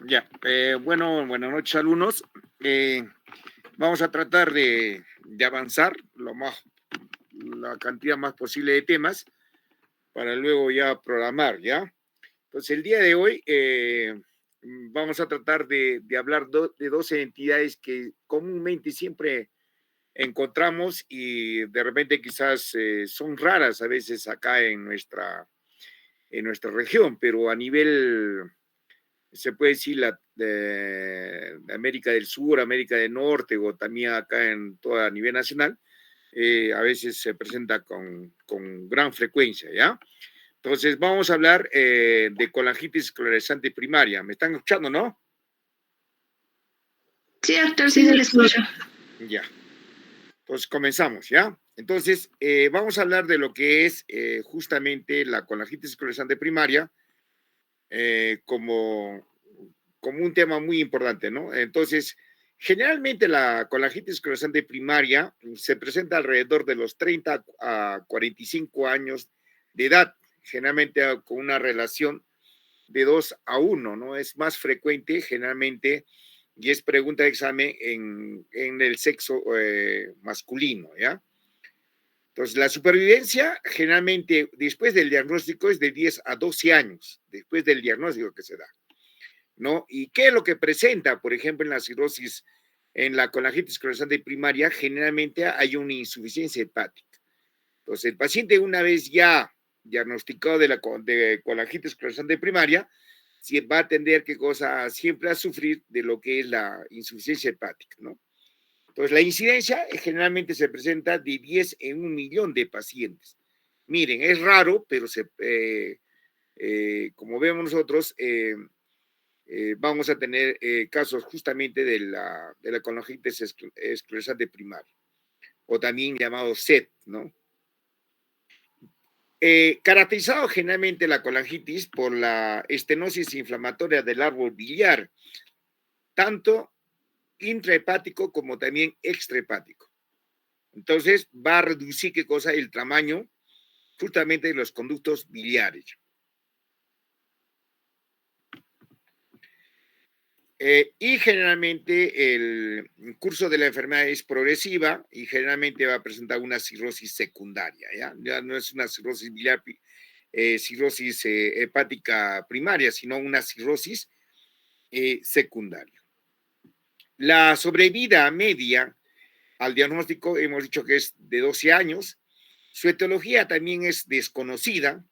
Ya, buenas noches, alumnos. Vamos a tratar de avanzar la cantidad más posible de temas para luego ya programar, ¿ya? Entonces, el día de hoy vamos a tratar de hablar de dos entidades que comúnmente siempre encontramos y de repente quizás son raras a veces acá en nuestra región, pero a nivel se puede decir de América del Sur, América del Norte o también acá en todo a nivel nacional, a veces se presenta con gran frecuencia, ¿ya? Entonces vamos a hablar de colangitis esclerosante primaria. ¿Me están escuchando, no? Sí, doctor, sí se le escucha. Ya. Entonces comenzamos, ¿ya? Entonces vamos a hablar de lo que es justamente la colangitis esclerosante primaria como un tema muy importante, ¿no? Entonces, generalmente la colangitis esclerosante primaria se presenta alrededor de los 30 a 45 años de edad, generalmente con una relación de 2 a 1, ¿no? Es más frecuente generalmente y es pregunta de examen en el sexo masculino, ¿ya? Entonces, la supervivencia generalmente después del diagnóstico es de 10 a 12 años, después del diagnóstico que se da. ¿No? ¿Y qué es lo que presenta? Por ejemplo, en la cirrosis, en la colangitis esclerosante primaria, generalmente hay una insuficiencia hepática. Entonces, el paciente una vez ya diagnosticado de colangitis esclerosante primaria, va a tender ¿qué cosa? Siempre a sufrir de lo que es la insuficiencia hepática, ¿no? Entonces, la incidencia generalmente se presenta de 10 en 1 millón de pacientes. Miren, es raro, pero como vemos nosotros, vamos a tener casos justamente de la colangitis esclerosante primaria, o también llamado SED, ¿no? Caracterizado generalmente la colangitis por la estenosis inflamatoria del árbol biliar, tanto intrahepático como también extrahepático. Entonces, va a reducir, ¿qué cosa? El tamaño justamente de los conductos biliares. Y generalmente el curso de la enfermedad es progresiva y generalmente va a presentar una cirrosis secundaria, ¿ya? Ya no es una cirrosis biliar, cirrosis hepática primaria, sino una cirrosis secundaria. La sobrevida media al diagnóstico hemos dicho que es de 12 años. Su etiología también es desconocida.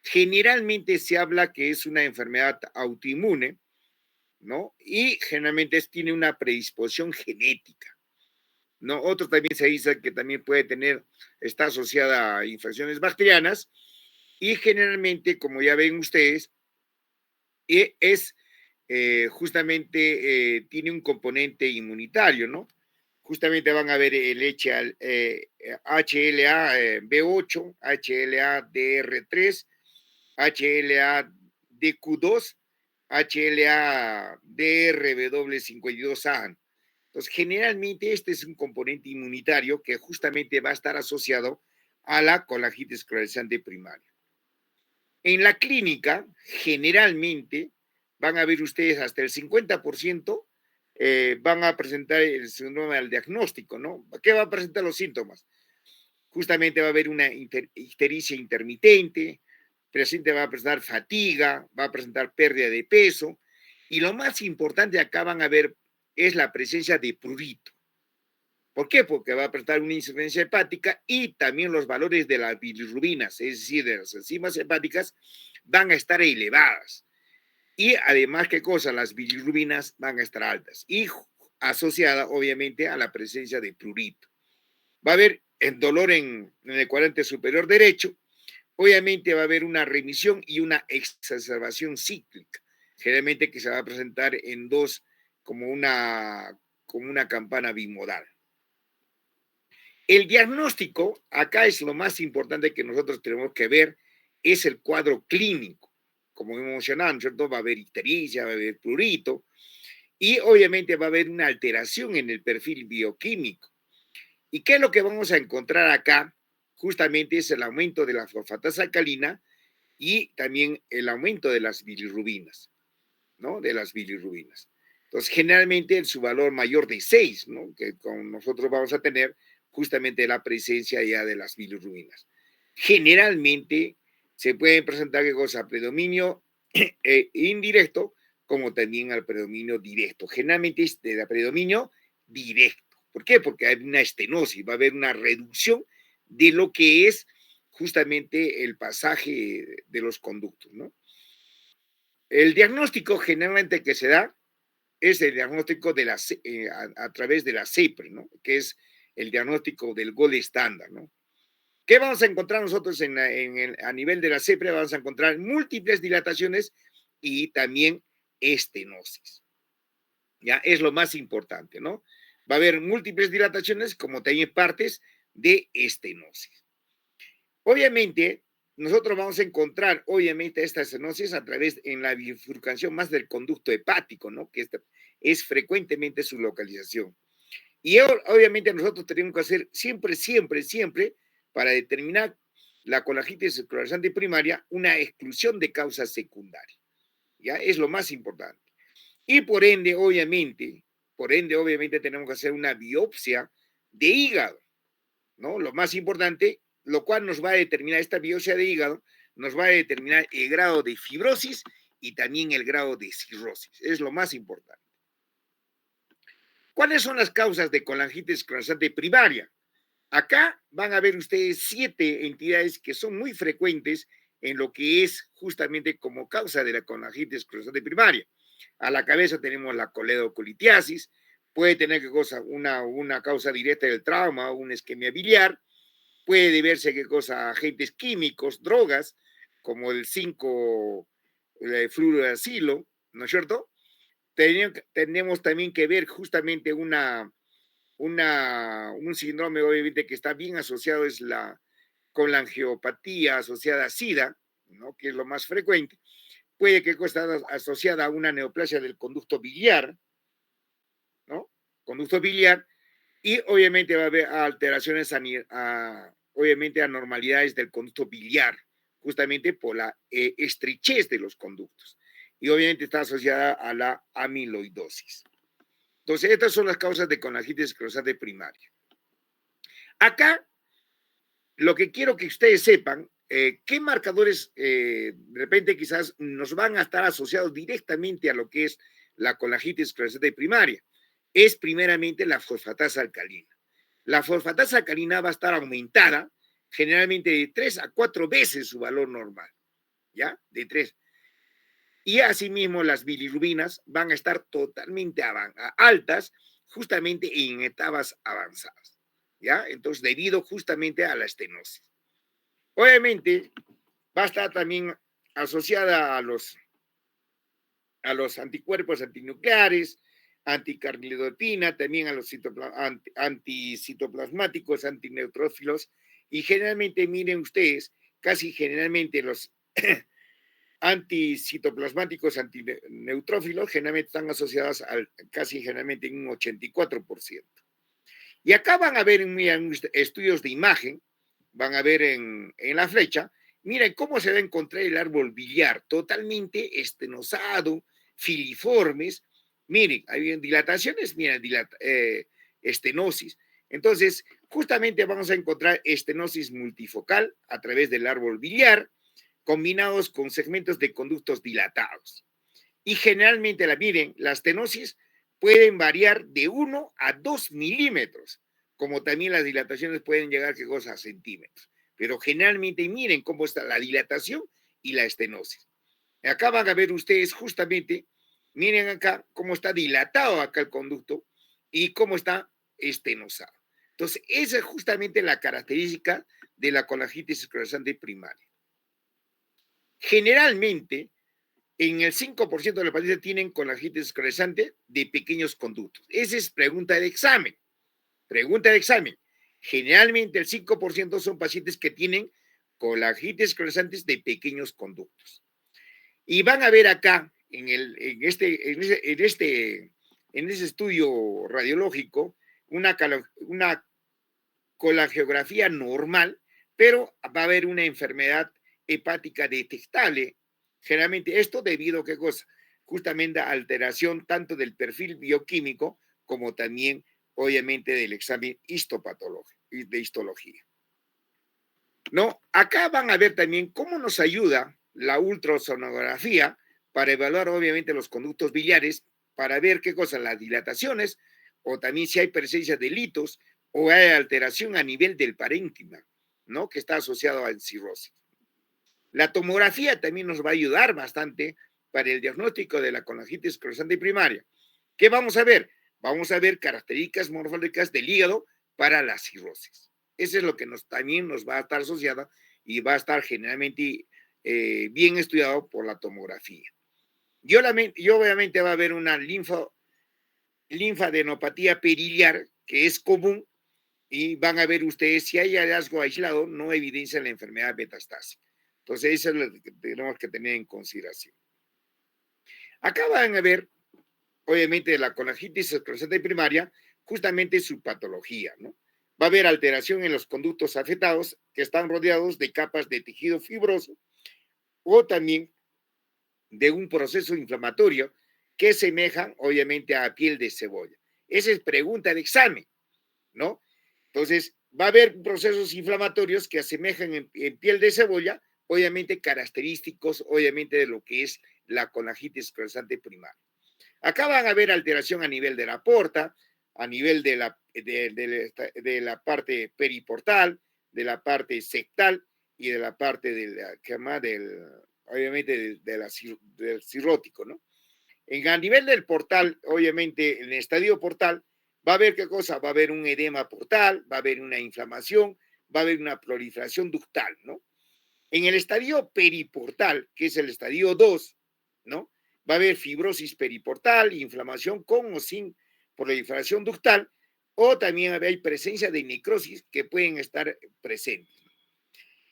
Generalmente se habla que es una enfermedad autoinmune, ¿no? Y generalmente tiene una predisposición genética, ¿no? Otro también se dice que también puede está asociada a infecciones bacterianas y generalmente, como ya ven ustedes, es justamente tiene un componente inmunitario, ¿no? Justamente van a ver el HLA-B8, HLA-DR3, HLA-DQ2, HLA-DRW52A. Entonces, generalmente este es un componente inmunitario que justamente va a estar asociado a la colangitis esclerosante primaria. En la clínica, generalmente, van a ver ustedes hasta el 50% van a presentar el síndrome del diagnóstico, ¿no? ¿Qué va a presentar los síntomas? Justamente va a haber una ictericia intermitente, el paciente va a presentar fatiga, va a presentar pérdida de peso, y lo más importante acá van a ver es la presencia de prurito. ¿Por qué? Porque va a presentar una insuficiencia hepática y también los valores de las bilirrubinas, es decir, de las enzimas hepáticas, van a estar elevadas. Y además, ¿qué cosa? Las bilirrubinas van a estar altas y asociada, obviamente, a la presencia de prurito. Va a haber el dolor en el cuadrante superior derecho, obviamente va a haber una remisión y una exacerbación cíclica, generalmente que se va a presentar en dos, como una campana bimodal. El diagnóstico, acá es lo más importante que nosotros tenemos que ver, es el cuadro clínico. Como hemos mencionado, ¿cierto? Va a haber ictericia, va a haber prurito, y obviamente va a haber una alteración en el perfil bioquímico. ¿Y qué es lo que vamos a encontrar acá? Justamente es el aumento de la fosfatasa alcalina y también el aumento de las bilirrubinas. ¿no? De las bilirrubinas. Entonces, generalmente su valor mayor de 6, ¿no? Que con nosotros vamos a tener justamente la presencia ya de las bilirrubinas. Generalmente se pueden presentar ¿qué cosa? Predominio indirecto, como también al predominio directo. Generalmente es de predominio directo. ¿Por qué? Porque hay una estenosis, va a haber una reducción de lo que es justamente el pasaje de los conductos, ¿no? El diagnóstico generalmente que se da es el diagnóstico de a través de la CEPRE, ¿no? Que es el diagnóstico del gold estándar, ¿no? ¿Qué vamos a encontrar nosotros a nivel de la CEPRE? Vamos a encontrar múltiples dilataciones y también estenosis. Ya es lo más importante, ¿no? Va a haber múltiples dilataciones como también partes de estenosis. Obviamente, nosotros vamos a encontrar, obviamente, esta estenosis a través en la bifurcación más del conducto hepático, ¿no? Que es frecuentemente su localización. Y obviamente nosotros tenemos que hacer siempre, para determinar la colangitis esclerosante primaria, una exclusión de causas secundarias. ¿Ya? Es lo más importante. Y por ende, obviamente tenemos que hacer una biopsia de hígado, ¿no? Lo más importante, lo cual nos va a determinar, esta biopsia de hígado, nos va a determinar el grado de fibrosis y también el grado de cirrosis. Es lo más importante. ¿Cuáles son las causas de colangitis esclerosante primaria? Acá van a ver ustedes 7 entidades que son muy frecuentes en lo que es justamente como causa de la colangitis esclerosante primaria. A la cabeza tenemos la coledocolitiasis, puede tener ¿qué cosa? Una causa directa del trauma, una isquemia biliar, puede deberse ¿qué cosa? Agentes químicos, drogas, como el 5-fluoroacilo, ¿no es cierto? Tenemos también que ver justamente un síndrome obviamente que está bien asociado es con la angiopatía asociada a SIDA, ¿no? Que es lo más frecuente. Puede que esté asociada a una neoplasia del conducto biliar, ¿no? Conducto biliar, y obviamente va a haber alteraciones, obviamente anormalidades del conducto biliar, justamente por la estrechez de los conductos. Y obviamente está asociada a la amiloidosis. Entonces, estas son las causas de colangitis esclerosante primaria. Acá, lo que quiero que ustedes sepan, qué marcadores de repente quizás nos van a estar asociados directamente a lo que es la colangitis esclerosante primaria. Es primeramente la fosfatasa alcalina. La fosfatasa alcalina va a estar aumentada generalmente de 3 a 4 veces su valor normal, ¿ya? De 3. Y asimismo las bilirrubinas van a estar totalmente altas justamente en etapas avanzadas, ¿ya? Entonces, debido justamente a la estenosis. Obviamente, va a estar también asociada a los anticuerpos antinucleares, anticarnidotina, también a los anticitoplasmáticos, antineutrófilos, y generalmente, miren ustedes, casi generalmente los anticitoplasmáticos, antineutrófilos, generalmente están asociados casi generalmente en un 84%. Y acá van a ver en estudios de imagen, van a ver en la flecha, miren cómo se va a encontrar el árbol biliar, totalmente estenosado, filiformes. Miren, hay dilataciones, miren, estenosis. Entonces, justamente vamos a encontrar estenosis multifocal a través del árbol biliar, combinados con segmentos de conductos dilatados. Y generalmente, miren, las estenosis pueden variar de 1 a 2 milímetros, como también las dilataciones pueden llegar a centímetros. Pero generalmente miren cómo está la dilatación y la estenosis. Acá van a ver ustedes justamente, miren acá cómo está dilatado acá el conducto y cómo está estenosado. Entonces, esa es justamente la característica de la colangitis esclerosante primaria. Generalmente, en el 5% de los pacientes tienen colangitis esclerosante de pequeños conductos. Esa es pregunta de examen. Pregunta de examen. Generalmente el 5% son pacientes que tienen colangitis esclerosante de pequeños conductos. Y van a ver acá, en ese estudio radiológico, una colangiografía normal, pero va a haber una enfermedad hepática detectable. Generalmente esto debido a qué cosa? justamente alteración tanto del perfil bioquímico como también, obviamente, del examen histopatológico y de histología. ¿No? Acá van a ver también cómo nos ayuda la ultrasonografía para evaluar, obviamente, los conductos biliares, para ver qué cosas, las dilataciones, o también si hay presencia de litos o hay alteración a nivel del parénquima, ¿no? Que está asociado a cirrosis. La tomografía también nos va a ayudar bastante para el diagnóstico de la colangitis esclerosante primaria. ¿Qué vamos a ver? Vamos a ver características morfológicas del hígado para la cirrosis. Eso es lo que también nos va a estar asociado y va a estar generalmente bien estudiado por la tomografía. Yo obviamente va a haber una linfadenopatía periliar, que es común, y van a ver ustedes si hay hallazgo aislado, no evidencia la enfermedad metastásica. Entonces, eso es lo que tenemos que tener en consideración. Acá van a ver, obviamente, la colangitis esclerosante primaria, justamente su patología, ¿no? Va a haber alteración en los conductos afectados que están rodeados de capas de tejido fibroso o también de un proceso inflamatorio que semejan, obviamente, a piel de cebolla. Esa es pregunta de examen, ¿no? Entonces, va a haber procesos inflamatorios que asemejan en piel de cebolla, obviamente característicos, obviamente, de lo que es la colangitis esclerosante primaria. Acá van a haber alteración a nivel de la porta, a nivel de la parte periportal, de la parte sectal y de la parte obviamente, del cirrótico, ¿no? A nivel del portal, obviamente, en el estadio portal, va a haber qué cosa, va a haber un edema portal, va a haber una inflamación, va a haber una proliferación ductal, ¿no? En el estadio periportal, que es el estadio 2, ¿no? Va a haber fibrosis periportal, inflamación con o sin proliferación ductal, o también hay presencia de necrosis que pueden estar presentes.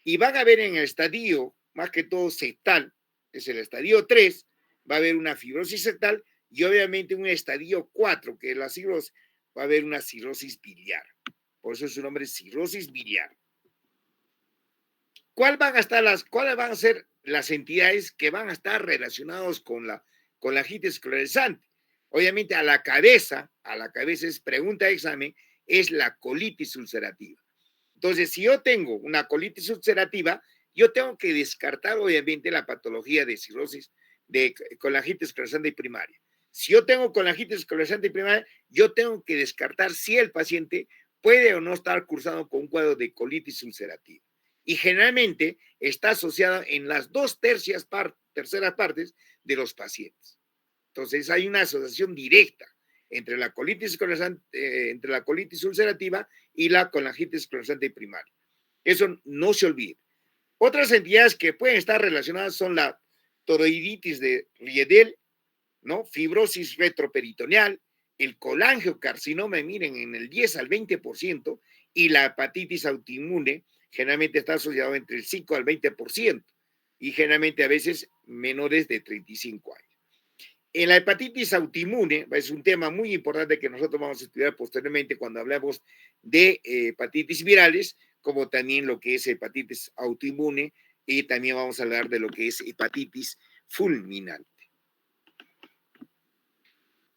Y van a ver en el estadio, más que todo septal, es el estadio 3, va a haber una fibrosis septal y obviamente un estadio 4, que es la cirrosis, va a haber una cirrosis biliar. Por eso su nombre es cirrosis biliar. ¿Cuáles van a ser las entidades que van a estar relacionadas con la colangitis esclerosante? Obviamente a la cabeza es pregunta de examen, es la colitis ulcerativa. Entonces, si yo tengo una colitis ulcerativa, yo tengo que descartar obviamente la patología de cirrosis de colangitis esclerosante primaria. Si yo tengo colangitis esclerosante primaria, yo tengo que descartar si el paciente puede o no estar cursando con un cuadro de colitis ulcerativa. Y generalmente está asociada en las terceras partes de los pacientes. Entonces hay una asociación directa entre la colitis ulcerativa y la colangitis esclerosante primaria. Eso no se olvide. Otras entidades que pueden estar relacionadas son la toroiditis de Riedel, ¿no? Fibrosis retroperitoneal, el colangiocarcinoma, miren, en el 10 al 20%, y la hepatitis autoinmune, generalmente está asociado entre el 5 al 20%, y generalmente a veces menores de 35 años. En la hepatitis autoinmune es un tema muy importante que nosotros vamos a estudiar posteriormente cuando hablamos de hepatitis virales, como también lo que es hepatitis autoinmune, y también vamos a hablar de lo que es hepatitis fulminante.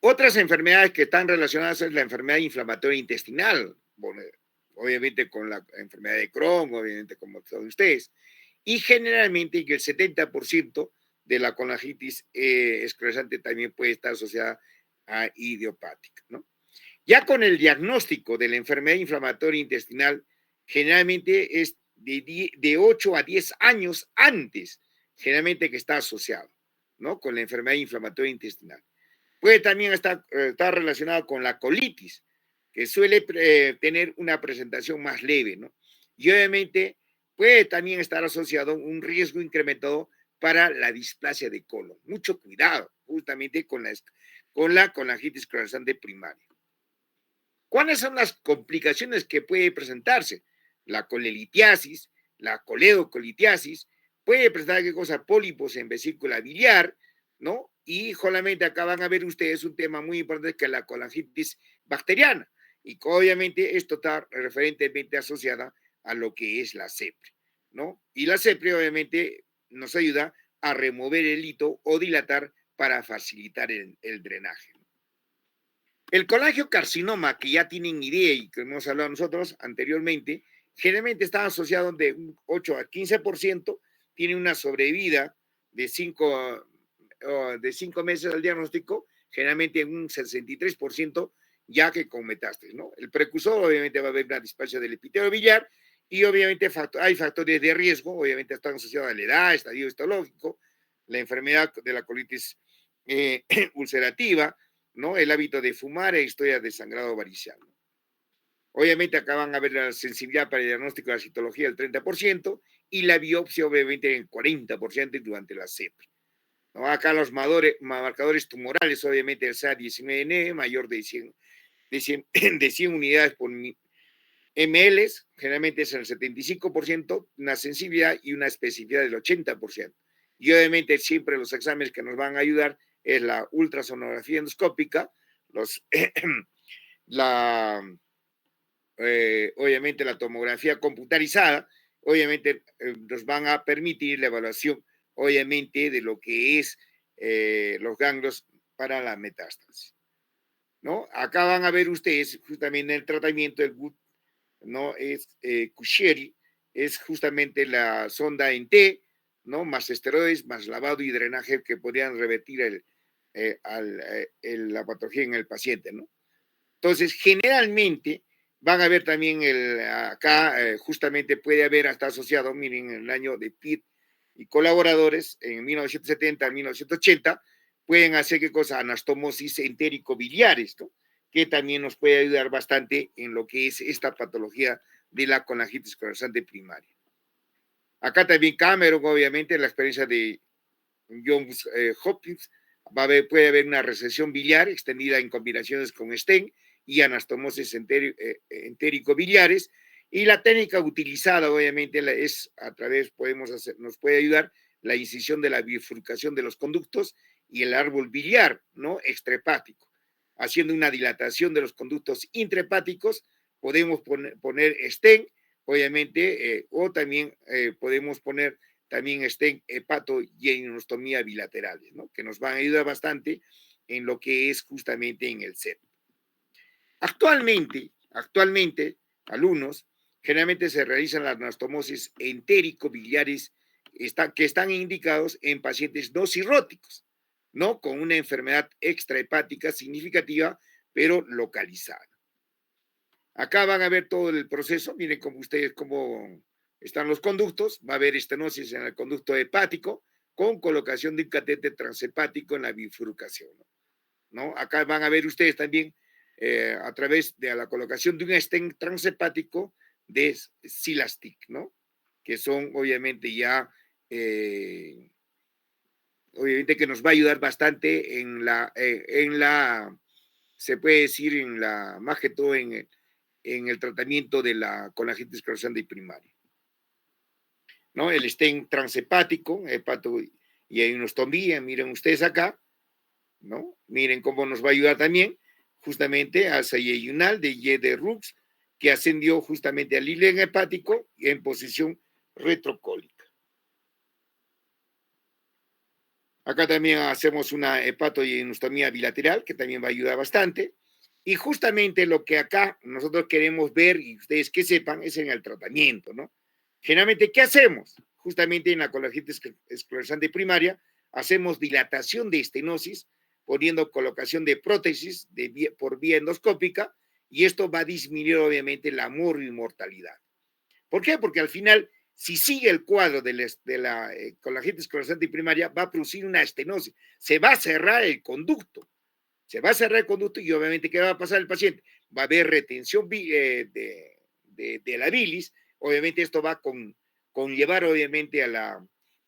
Otras enfermedades que están relacionadas es la enfermedad inflamatoria intestinal, bueno, obviamente con la enfermedad de Crohn, obviamente como todos ustedes, y generalmente que el 70% de la colangitis esclerosante también puede estar asociada a idiopática, ¿no? Ya con el diagnóstico de la enfermedad inflamatoria intestinal, generalmente es de 8 a 10 años antes, generalmente que está asociado, ¿no? Con la enfermedad inflamatoria intestinal. Puede también estar relacionado con la colitis, que suele tener una presentación más leve, ¿no? Y obviamente puede también estar asociado a un riesgo incrementado para la displasia de colon. Mucho cuidado, justamente con la colangitis esclerosante primaria. ¿Cuáles son las complicaciones que puede presentarse? La colelitiasis, la coledocolitiasis, puede presentar qué cosa, pólipos en vesícula biliar, ¿no? Y solamente acá van a ver ustedes un tema muy importante que es la colangitis bacteriana. Y obviamente esto está referentemente asociada a lo que es la CEPRE, ¿no? Y la CEPRE obviamente nos ayuda a remover el hito o dilatar para facilitar el drenaje. El colangiocarcinoma, que ya tienen idea y que hemos hablado nosotros anteriormente, generalmente está asociado de un 8 a 15%, tiene una sobrevida de 5 meses al diagnóstico, generalmente en un 63%, ya que con metástasis, ¿no? El precursor obviamente va a haber una displasia del epitelio biliar y obviamente hay factores de riesgo, obviamente están asociados a la edad, estadio histológico, la enfermedad de la colitis ulcerativa, ¿no? El hábito de fumar e historia de sangrado varicial. Obviamente acá van a ver la sensibilidad para el diagnóstico de la citología del 30% y la biopsia obviamente en el 40% durante la CEPRI. ¿No? Acá los marcadores tumorales, obviamente el SA19N mayor de 100 unidades por ml, generalmente es el 75%, una sensibilidad y una especificidad del 80%. Y obviamente siempre los exámenes que nos van a ayudar es la ultrasonografía endoscópica, obviamente la tomografía computarizada, obviamente nos van a permitir la evaluación, obviamente, de lo que es los ganglios para la metástasis. ¿No? Acá van a ver ustedes justamente el tratamiento del GUT, ¿no? Es Cusheri, es justamente la sonda en T, ¿no? Más esteroides, más lavado y drenaje que podrían revertir la patología en el paciente, ¿no? Entonces, generalmente van a ver también acá justamente puede haber hasta asociado, miren, en el año de Pitt y colaboradores, en 1970 a 1980, pueden hacer qué cosa, anastomosis entérico-biliares, ¿no? Que también nos puede ayudar bastante en lo que es esta patología de la colangitis esclerosante primaria. Acá también Cameron, obviamente, la experiencia de Johns Hopkins, puede haber una recesión biliar extendida en combinaciones con stent y anastomosis entérico-biliares, y la técnica utilizada obviamente es a través, nos puede ayudar la incisión de la bifurcación de los conductos y el árbol biliar, ¿no? Extrahepático, haciendo una dilatación de los conductos intrahepáticos, podemos poner stent, obviamente, o también podemos poner también stent hepato y enostomía bilaterales, ¿no? Que nos van a ayudar bastante en lo que es justamente en el set. Actualmente, alumnos, generalmente se realizan las anastomosis entérico-biliares que están indicados en pacientes no cirróticos, ¿no? Con una enfermedad extrahepática significativa, pero localizada. Acá van a ver todo el proceso, miren cómo están los conductos, va a haber estenosis en el conducto hepático con colocación de un catéter transhepático en la bifurcación, ¿no? Acá van a ver ustedes también a través de la colocación de un stent transhepático de Silastic, ¿no? Que son obviamente ya, obviamente que nos va a ayudar bastante se puede decir, más que todo en el tratamiento de la colangitis esclerosante primaria, ¿no? El stent transhepático, hepato y enostomía, miren ustedes acá, ¿no? Miren cómo nos va a ayudar también justamente a Sayeyunal de Y de Rux, que ascendió justamente al ileón hepático en posición retrocólica. Acá también hacemos una hepato y enostomía bilateral, que también va a ayudar bastante. Y justamente lo que acá nosotros queremos ver, y ustedes que sepan, es en el tratamiento, ¿no? Generalmente, ¿qué hacemos? Justamente en la colangitis esclerosante primaria, hacemos dilatación de estenosis, poniendo colocación de prótesis por vía endoscópica, y esto va a disminuir obviamente la mortalidad. ¿Por qué? Porque al final, si sigue el cuadro de la colangitis esclerosante primaria, va a producir una estenosis, se va a cerrar el conducto. Se va a cerrar el conducto y obviamente, ¿qué va a pasar al paciente? Va a haber retención de la bilis. Obviamente esto va a conllevar obviamente a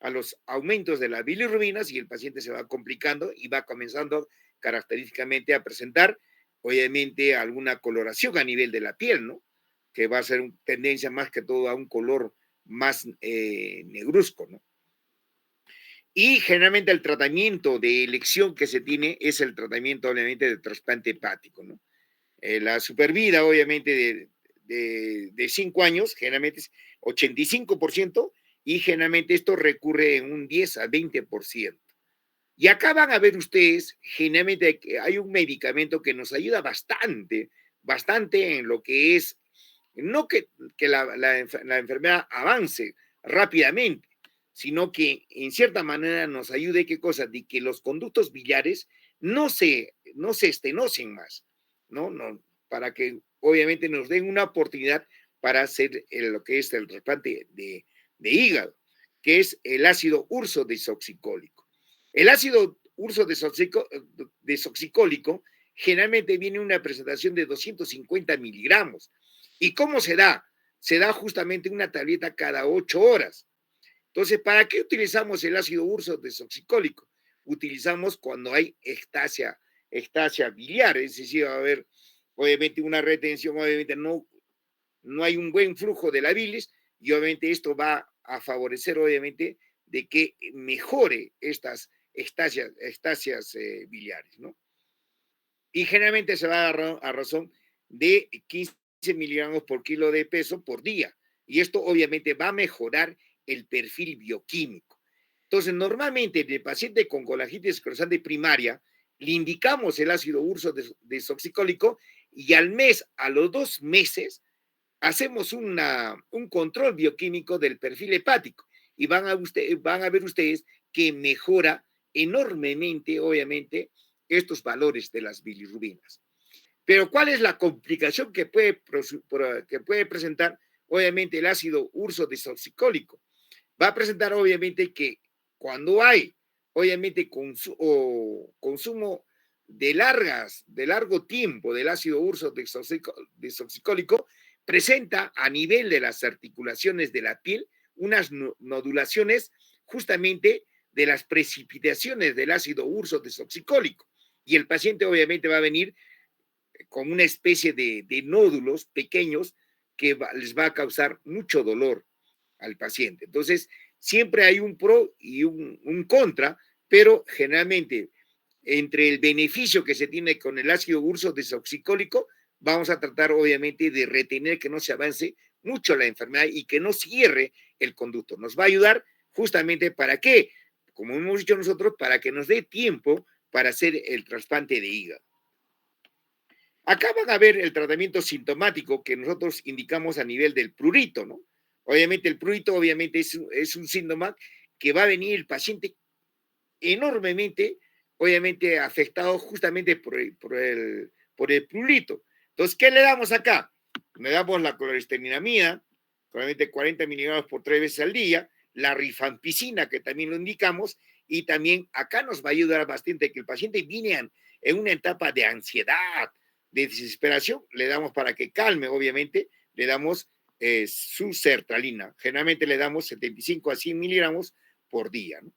los aumentos de las bilirrubinas y el paciente se va complicando y va comenzando característicamente a presentar obviamente alguna coloración a nivel de la piel, ¿no? Que va a ser tendencia más que todo a un color más negruzco, ¿no? Y generalmente el tratamiento de elección que se tiene es el tratamiento, obviamente, de trasplante hepático, ¿no? La supervida, obviamente, de 5 años, generalmente es 85%, y generalmente esto recurre en un 10 a 20%. Y acá van a ver ustedes, generalmente que hay un medicamento que nos ayuda bastante, bastante en lo que es, no que la enfermedad avance rápidamente, sino que en cierta manera nos ayude, ¿qué cosa? De que los conductos biliares no se estenocen más, ¿no? No, para que obviamente nos den una oportunidad para hacer lo que es el trasplante de hígado, que es el ácido urso desoxicólico. El ácido urso desoxicólico generalmente viene en una presentación de 250 miligramos. ¿Y cómo se da? Se da justamente una tableta cada 8 horas. Entonces, ¿para qué utilizamos el ácido urso desoxicólico? Utilizamos cuando hay ectasia biliar, es decir, va a haber obviamente una retención, obviamente no hay un buen flujo de la bilis y obviamente esto va a favorecer obviamente de que mejore estas ectasias biliares, ¿no? Y generalmente se va a razón de 15 miligramos por kilo de peso por día. Y esto obviamente va a mejorar el perfil bioquímico. Entonces, normalmente en el paciente con colangitis esclerosante primaria, le indicamos el ácido urso desoxicólico y a los 2 meses, hacemos un control bioquímico del perfil hepático y van a ver ustedes que mejora enormemente, obviamente, estos valores de las bilirrubinas. Pero ¿cuál es la complicación que puede presentar, obviamente, el ácido urso desoxicólico? Va a presentar, obviamente, que cuando hay, obviamente, consumo de largo tiempo del ácido urso desoxicólico, presenta a nivel de las articulaciones de la piel unas nodulaciones justamente de las precipitaciones del ácido urso desoxicólico. Y el paciente obviamente va a venir con una especie de nódulos pequeños que les va a causar mucho dolor al paciente. Entonces, siempre hay un pro y un contra, pero generalmente entre el beneficio que se tiene con el ácido urso desoxicólico, vamos a tratar obviamente de retener que no se avance mucho la enfermedad y que no cierre el conducto. Nos va a ayudar justamente para qué, como hemos dicho nosotros, para que nos dé tiempo para hacer el trasplante de hígado. Acá van a ver el tratamiento sintomático que nosotros indicamos a nivel del prurito, ¿no? Obviamente el prurito obviamente es un síntoma que va a venir el paciente enormemente, obviamente afectado justamente por el prurito. Entonces, ¿qué le damos acá? Le damos la cloresteninamida, probablemente 40 miligramos por 3 veces al día, la rifampicina, que también lo indicamos, y también acá nos va a ayudar bastante que el paciente viene en una etapa de ansiedad, de desesperación, le damos para que calme, obviamente, le damos su sertralina. Generalmente le damos 75 a 100 miligramos por día, ¿no?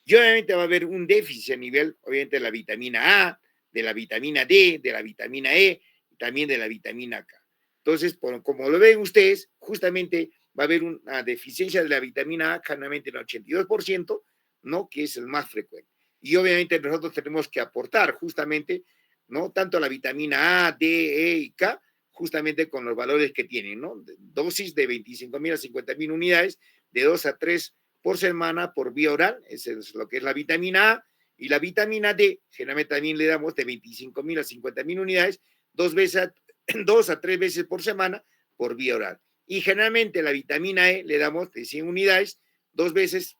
Y obviamente va a haber un déficit a nivel, obviamente, de la vitamina A, de la vitamina D, de la vitamina E, y también de la vitamina K. Entonces, como lo ven ustedes, justamente va a haber una deficiencia de la vitamina A, generalmente en el 82%, ¿no? Que es el más frecuente. Y obviamente nosotros tenemos que aportar justamente, ¿no? Tanto la vitamina A, D, E y K, justamente con los valores que tienen, ¿no? Dosis de 25.000 a 50.000 unidades, de 2 a 3 por semana por vía oral, eso es lo que es la vitamina A, y la vitamina D, generalmente también le damos de 25.000 a 50.000 unidades, 2 a 3 veces por semana por vía oral. Y generalmente la vitamina E le damos de 100 unidades, 2 veces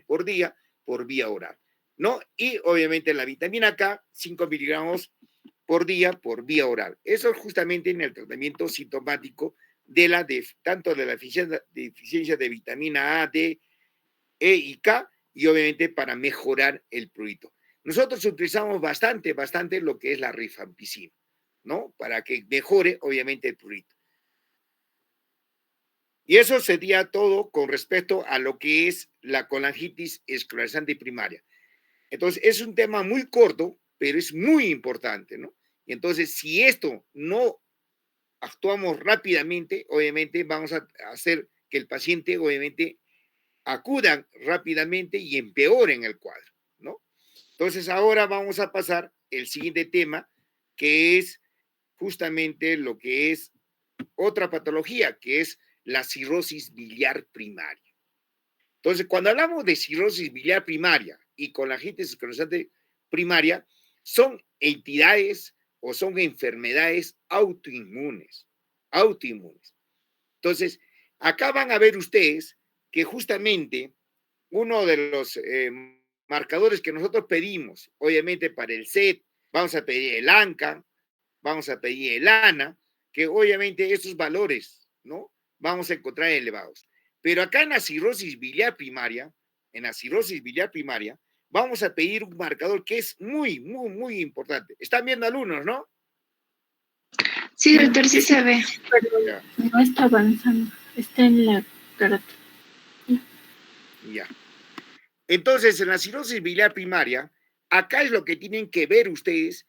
por día por vía oral, ¿no? Y obviamente la vitamina K, 5 miligramos por día por vía oral. Eso es justamente en el tratamiento sintomático tanto de la deficiencia de vitamina A, D, E y K, y obviamente para mejorar el prurito. Nosotros utilizamos bastante lo que es la rifampicina, ¿no? Para que mejore obviamente el prurito. Y eso sería todo con respecto a lo que es la colangitis esclerosante primaria. Entonces, es un tema muy corto, pero es muy importante, ¿no? Y entonces, si esto no actuamos rápidamente, obviamente vamos a hacer que el paciente, obviamente, acudan rápidamente y empeoren el cuadro, ¿no? Entonces, ahora vamos a pasar el siguiente tema, que es justamente lo que es otra patología, que es la cirrosis biliar primaria. Entonces, cuando hablamos de cirrosis biliar primaria y colangitis esclerosante primaria son entidades o son enfermedades autoinmunes. Entonces, acá van a ver ustedes que justamente uno de los marcadores que nosotros pedimos, obviamente para el SET, vamos a pedir el ANCA, vamos a pedir el ANA, que obviamente esos valores, ¿no? Vamos a encontrar elevados. Pero acá en la cirrosis biliar primaria, vamos a pedir un marcador que es muy, muy, muy importante. Están viendo alumnos, ¿no? Sí, doctor, sí se ve. Pero no está avanzando, está en la carátula. Ya. Entonces, en la cirrosis biliar primaria, acá es lo que tienen que ver ustedes,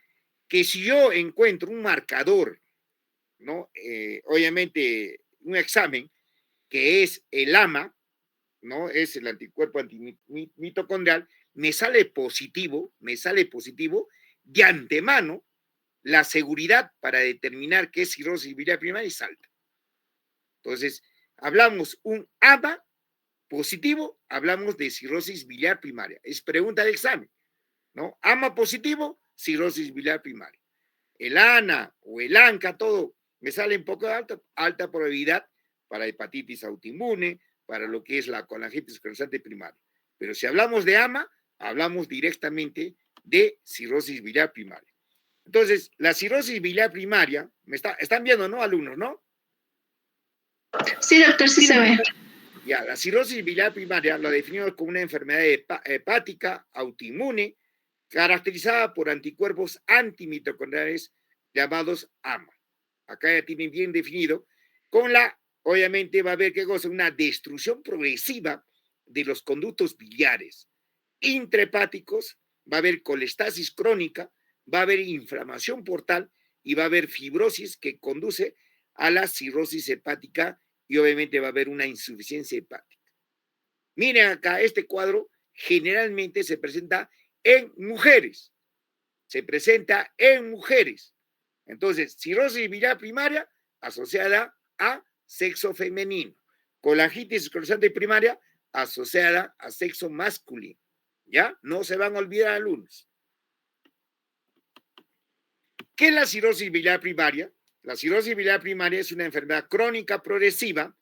que si yo encuentro un marcador, ¿no? Obviamente, un examen, que es el AMA, ¿no? Es el anticuerpo antimitocondrial, me sale positivo de antemano, la seguridad para determinar qué es cirrosis biliar primaria es alta. Entonces, hablamos un AMA positivo, hablamos de cirrosis biliar primaria. Es pregunta de examen, ¿no? AMA positivo, cirrosis biliar primaria. El ANA o el ANCA, todo me sale un poco de alta probabilidad para hepatitis autoinmune, para lo que es la colangitis esclerosante primaria. Pero si hablamos de AMA, hablamos directamente de cirrosis biliar primaria. Entonces, la cirrosis biliar primaria, están viendo, ¿no, alumnos, no? Sí, doctor, sí se ve. Ya, la cirrosis biliar primaria la definimos como una enfermedad hepática autoinmune caracterizada por anticuerpos antimitocondriales llamados AMA. Acá ya tienen bien definido, obviamente va a haber que cosa, una destrucción progresiva de los conductos biliares intrahepáticos, va a haber colestasis crónica, va a haber inflamación portal y va a haber fibrosis que conduce a la cirrosis hepática y obviamente va a haber una insuficiencia hepática. Miren acá, este cuadro generalmente se presenta en mujeres. Entonces, cirrosis biliar primaria asociada a sexo femenino. Colangitis esclerosante primaria asociada a sexo masculino. ¿Ya? No se van a olvidar, alumnos. ¿Qué es la cirrosis biliar primaria? La cirrosis biliar primaria es una enfermedad crónica progresiva,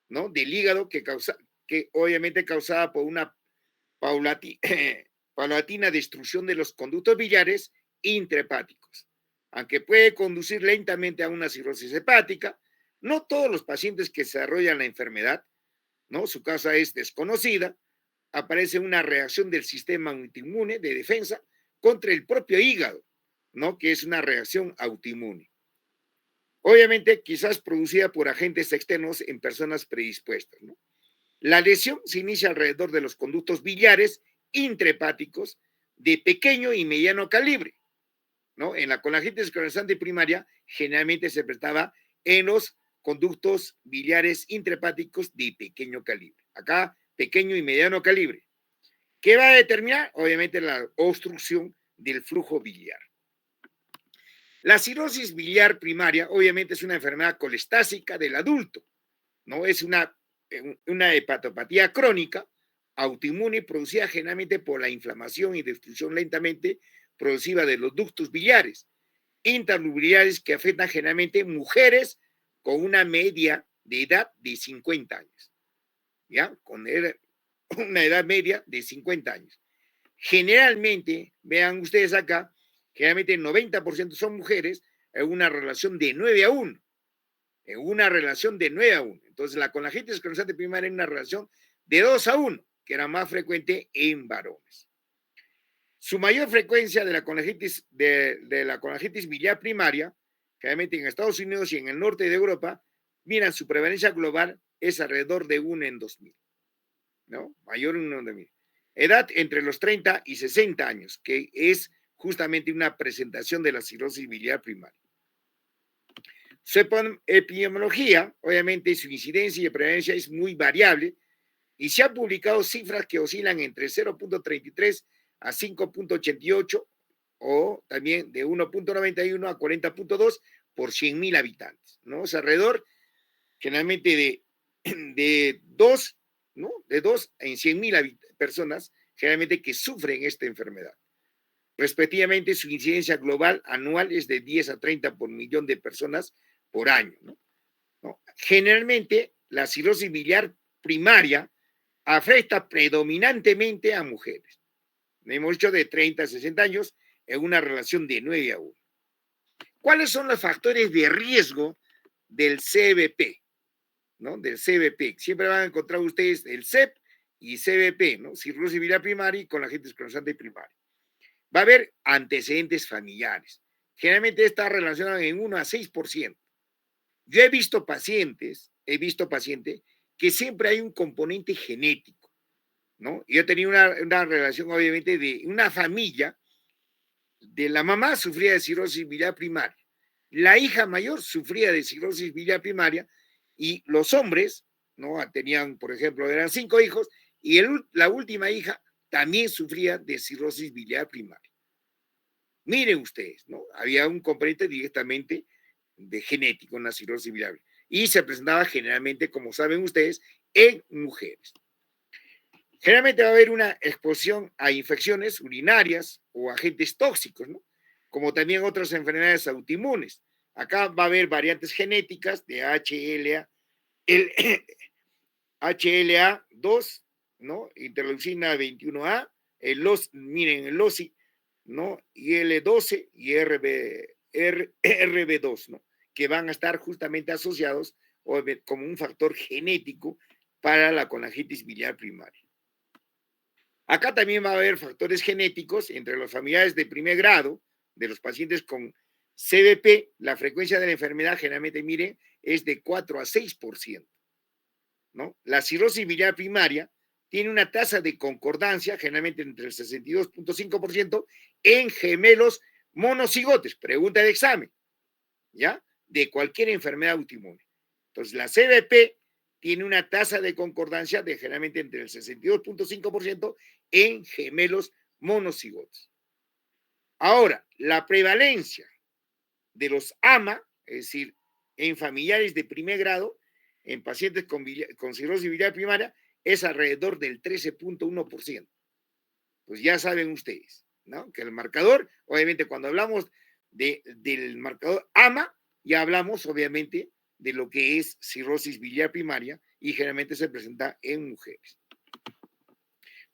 ¿no? Del hígado que obviamente causada por una paulatina destrucción de los conductos biliares intrahepáticos. Aunque puede conducir lentamente a una cirrosis hepática, no todos los pacientes que desarrollan la enfermedad, ¿no? Su causa es desconocida, aparece una reacción del sistema autoinmune de defensa contra el propio hígado, ¿no? Que es una reacción autoinmune. Obviamente, quizás producida por agentes externos en personas predispuestas, ¿no? La lesión se inicia alrededor de los conductos biliares intrahepáticos de pequeño y mediano calibre, ¿no? En la colangitis esclerosante primaria generalmente se presentaba en los conductos biliares intrahepáticos de pequeño calibre. Acá, pequeño y mediano calibre. ¿Qué va a determinar? Obviamente la obstrucción del flujo biliar. La cirrosis biliar primaria, obviamente, es una enfermedad colestásica del adulto, ¿no? Es una hepatopatía crónica, autoinmune, producida generalmente por la inflamación y destrucción lentamente progresiva de los ductos biliares, intralubiliares que afectan generalmente mujeres con una media de edad de 50 años, ¿ya? Con una edad media de 50 años. Generalmente, vean ustedes acá, generalmente el 90% son mujeres en una relación de 9 a 1. Entonces, la colangitis esclerosante primaria es una relación de 2 a 1, que era más frecuente en varones. Su mayor frecuencia de la colangitis biliar primaria, generalmente en Estados Unidos y en el norte de Europa, miran, su prevalencia global es alrededor de 1 en 2.000, ¿no? Mayor en 1 en 2.000. Edad entre los 30 y 60 años, que es justamente una presentación de la cirrosis biliar primaria. Su epidemiología, obviamente su incidencia y prevalencia es muy variable y se han publicado cifras que oscilan entre 0.33 a 5.88 o también de 1.91 a 40.2 por 100.000 habitantes, ¿no? Es alrededor generalmente de 2, ¿no? De 2 en 100.000 personas generalmente que sufren esta enfermedad. Respectivamente, su incidencia global anual es de 10 a 30 por millón de personas por año, ¿no? Generalmente, la cirrosis biliar primaria afecta predominantemente a mujeres. Hemos dicho de 30 a 60 años en una relación de 9 a 1. ¿Cuáles son los factores de riesgo del CBP? ¿No? Del CBP. Siempre van a encontrar ustedes el CEP y CBP, ¿no? Cirrosis biliar primaria y colagitis esclerosante primaria. Va a haber antecedentes familiares. Generalmente está relacionado en 1 a 6%. Yo he visto pacientes que siempre hay un componente genético, ¿no? Yo he tenido una relación, obviamente, de una familia, de la mamá sufría de cirrosis biliar primaria, la hija mayor sufría de cirrosis biliar primaria y los hombres, ¿no? Tenían, por ejemplo, eran 5 hijos y la última hija también sufría de cirrosis biliar primaria. Miren ustedes, ¿no? Había un componente directamente de genético en la cirrosis biliar y se presentaba generalmente, como saben ustedes, en mujeres. Generalmente va a haber una exposición a infecciones urinarias o agentes tóxicos, ¿no? Como también otras enfermedades autoinmunes. Acá va a haber variantes genéticas de HLA2, ¿no? Interleucina 21A, miren, el LOSI, ¿no? Y L12 y RB2, ¿no? Que van a estar justamente asociados como un factor genético para la colangitis biliar primaria. Acá también va a haber factores genéticos entre los familiares de primer grado de los pacientes con CBP. La frecuencia de la enfermedad generalmente, mire, es de 4 a 6%, ¿no? La cirrosis biliar primaria tiene una tasa de concordancia generalmente entre el 62.5% en gemelos monocigotes, pregunta de examen, ¿ya? De cualquier enfermedad autoinmune. Entonces, la CBP tiene una tasa de concordancia de generalmente entre el 62.5% en gemelos monocigotes. Ahora, la prevalencia de los AMA, es decir, en familiares de primer grado, en pacientes con cirrosis biliar primaria, es alrededor del 13.1%. Pues ya saben ustedes, ¿no? Que el marcador, obviamente, cuando hablamos del marcador AMA, ya hablamos, obviamente, de lo que es cirrosis biliar primaria y generalmente se presenta en mujeres.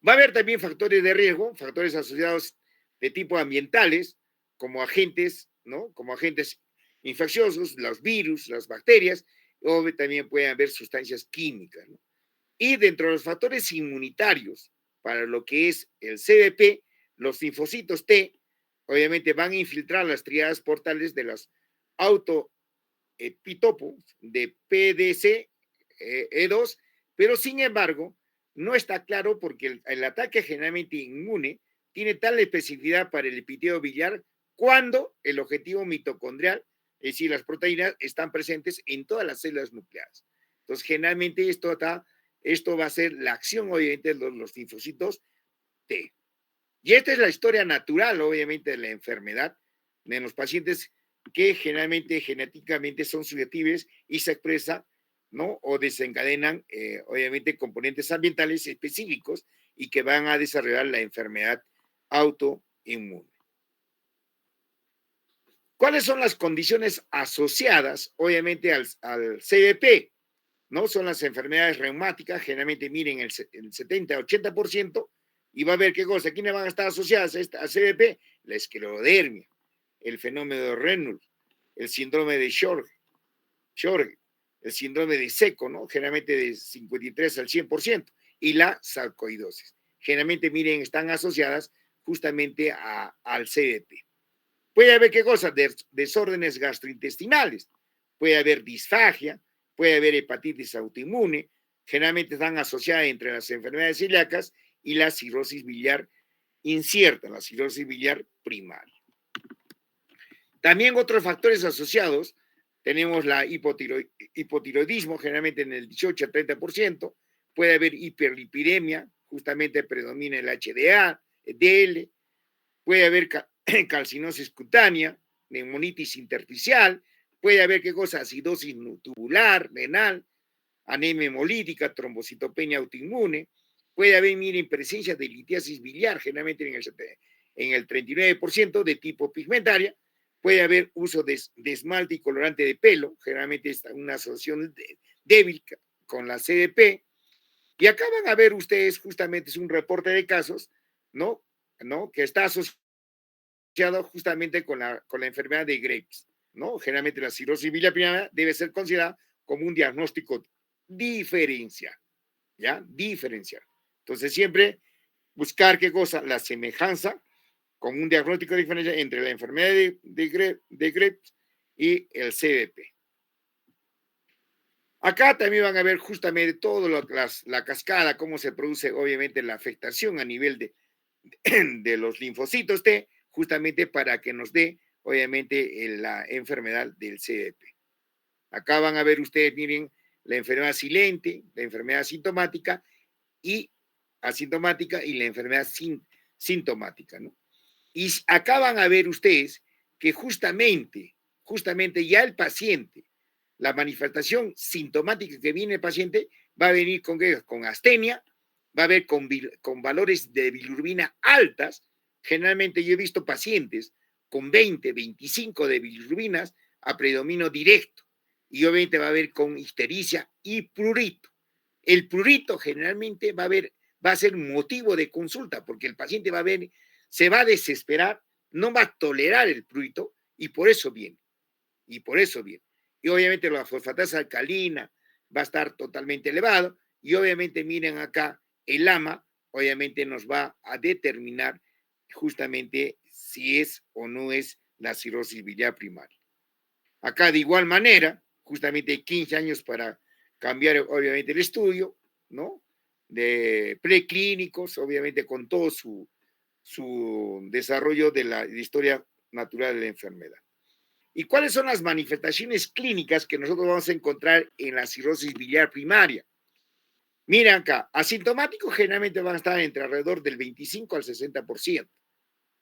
Va a haber también factores de riesgo, factores asociados de tipo ambientales, como agentes, ¿no? Como agentes infecciosos, los virus, las bacterias, o también pueden haber sustancias químicas, ¿no? Y dentro de los factores inmunitarios, para lo que es el CBP, los linfocitos T, obviamente van a infiltrar las tríadas portales de las autoepitopos de PDC E2, pero sin embargo, no está claro porque el ataque generalmente inmune tiene tal especificidad para el epitelio biliar cuando el objetivo mitocondrial, es decir, las proteínas, están presentes en todas las células nucleares. Entonces, generalmente esto va a ser la acción, obviamente, de los linfocitos T. Y esta es la historia natural, obviamente, de la enfermedad de los pacientes que generalmente genéticamente son susceptibles y se expresa, ¿no? O desencadenan, obviamente, componentes ambientales específicos y que van a desarrollar la enfermedad autoinmune. ¿Cuáles son las condiciones asociadas, obviamente, al CBP? ¿No? Son las enfermedades reumáticas, generalmente miren el 70-80%, y va a ver qué cosa, ¿quiénes van a estar asociadas a CBP? La esclerodermia, el fenómeno de Reynolds, el síndrome de Sjögren, el síndrome de Seco, ¿no? Generalmente de 53 al 100%, y la sarcoidosis. Generalmente, miren, están asociadas justamente al CBP. Puede haber qué cosa, desórdenes gastrointestinales, puede haber disfagia, puede haber hepatitis autoinmune, generalmente están asociadas entre las enfermedades celíacas y la cirrosis biliar incierta, la cirrosis biliar primaria. También otros factores asociados, tenemos la hipotiroidismo, generalmente en el 18 a 30%, puede haber hiperlipidemia, justamente predomina el HDA, DL, puede haber calcinosis cutánea, neumonitis intersticial, puede haber qué cosa, acidosis tubular, renal, anemia hemolítica, trombocitopenia autoinmune, puede haber, miren, presencia de litiasis biliar, generalmente en el 39% de tipo pigmentaria. Puede haber uso de esmalte y colorante de pelo, generalmente es una asociación débil con la CDP. Y acá van a ver ustedes, justamente es un reporte de casos, ¿no? Que está asociado justamente con la enfermedad de Graves, ¿no? Generalmente la cirrosis biliar primaria debe ser considerada como un diagnóstico diferencial, ¿ya? Diferencial. Entonces, siempre buscar qué cosa, la semejanza con un diagnóstico diferencial entre la enfermedad de Graves y el CDP. Acá también van a ver justamente todo la cascada, cómo se produce obviamente la afectación a nivel de los linfocitos T, justamente para que nos dé obviamente la enfermedad del CDP. Acá van a ver ustedes, miren, la enfermedad silente, la enfermedad asintomática y la enfermedad sintomática, ¿no? Y acá van a ver ustedes que justamente ya el paciente, la manifestación sintomática que viene el paciente va a venir con astenia, va a ver con valores de bilirrubina altas. Generalmente yo he visto pacientes con 20, 25 de bilirrubinas a predominio directo. Y obviamente va a haber con ictericia y prurito. El prurito generalmente va a ser motivo de consulta porque el paciente va a ver, se va a desesperar, no va a tolerar el prurito y por eso viene. Y obviamente la fosfatasa alcalina va a estar totalmente elevado y obviamente miren acá el AMA obviamente nos va a determinar justamente si es o no es la cirrosis biliar primaria. Acá de igual manera, justamente 15 años para cambiar obviamente el estudio, ¿no? De preclínicos, obviamente con todo su desarrollo de la historia natural de la enfermedad. ¿Y cuáles son las manifestaciones clínicas que nosotros vamos a encontrar en la cirrosis biliar primaria? Miren acá, asintomáticos generalmente van a estar entre alrededor del 25 al 60%.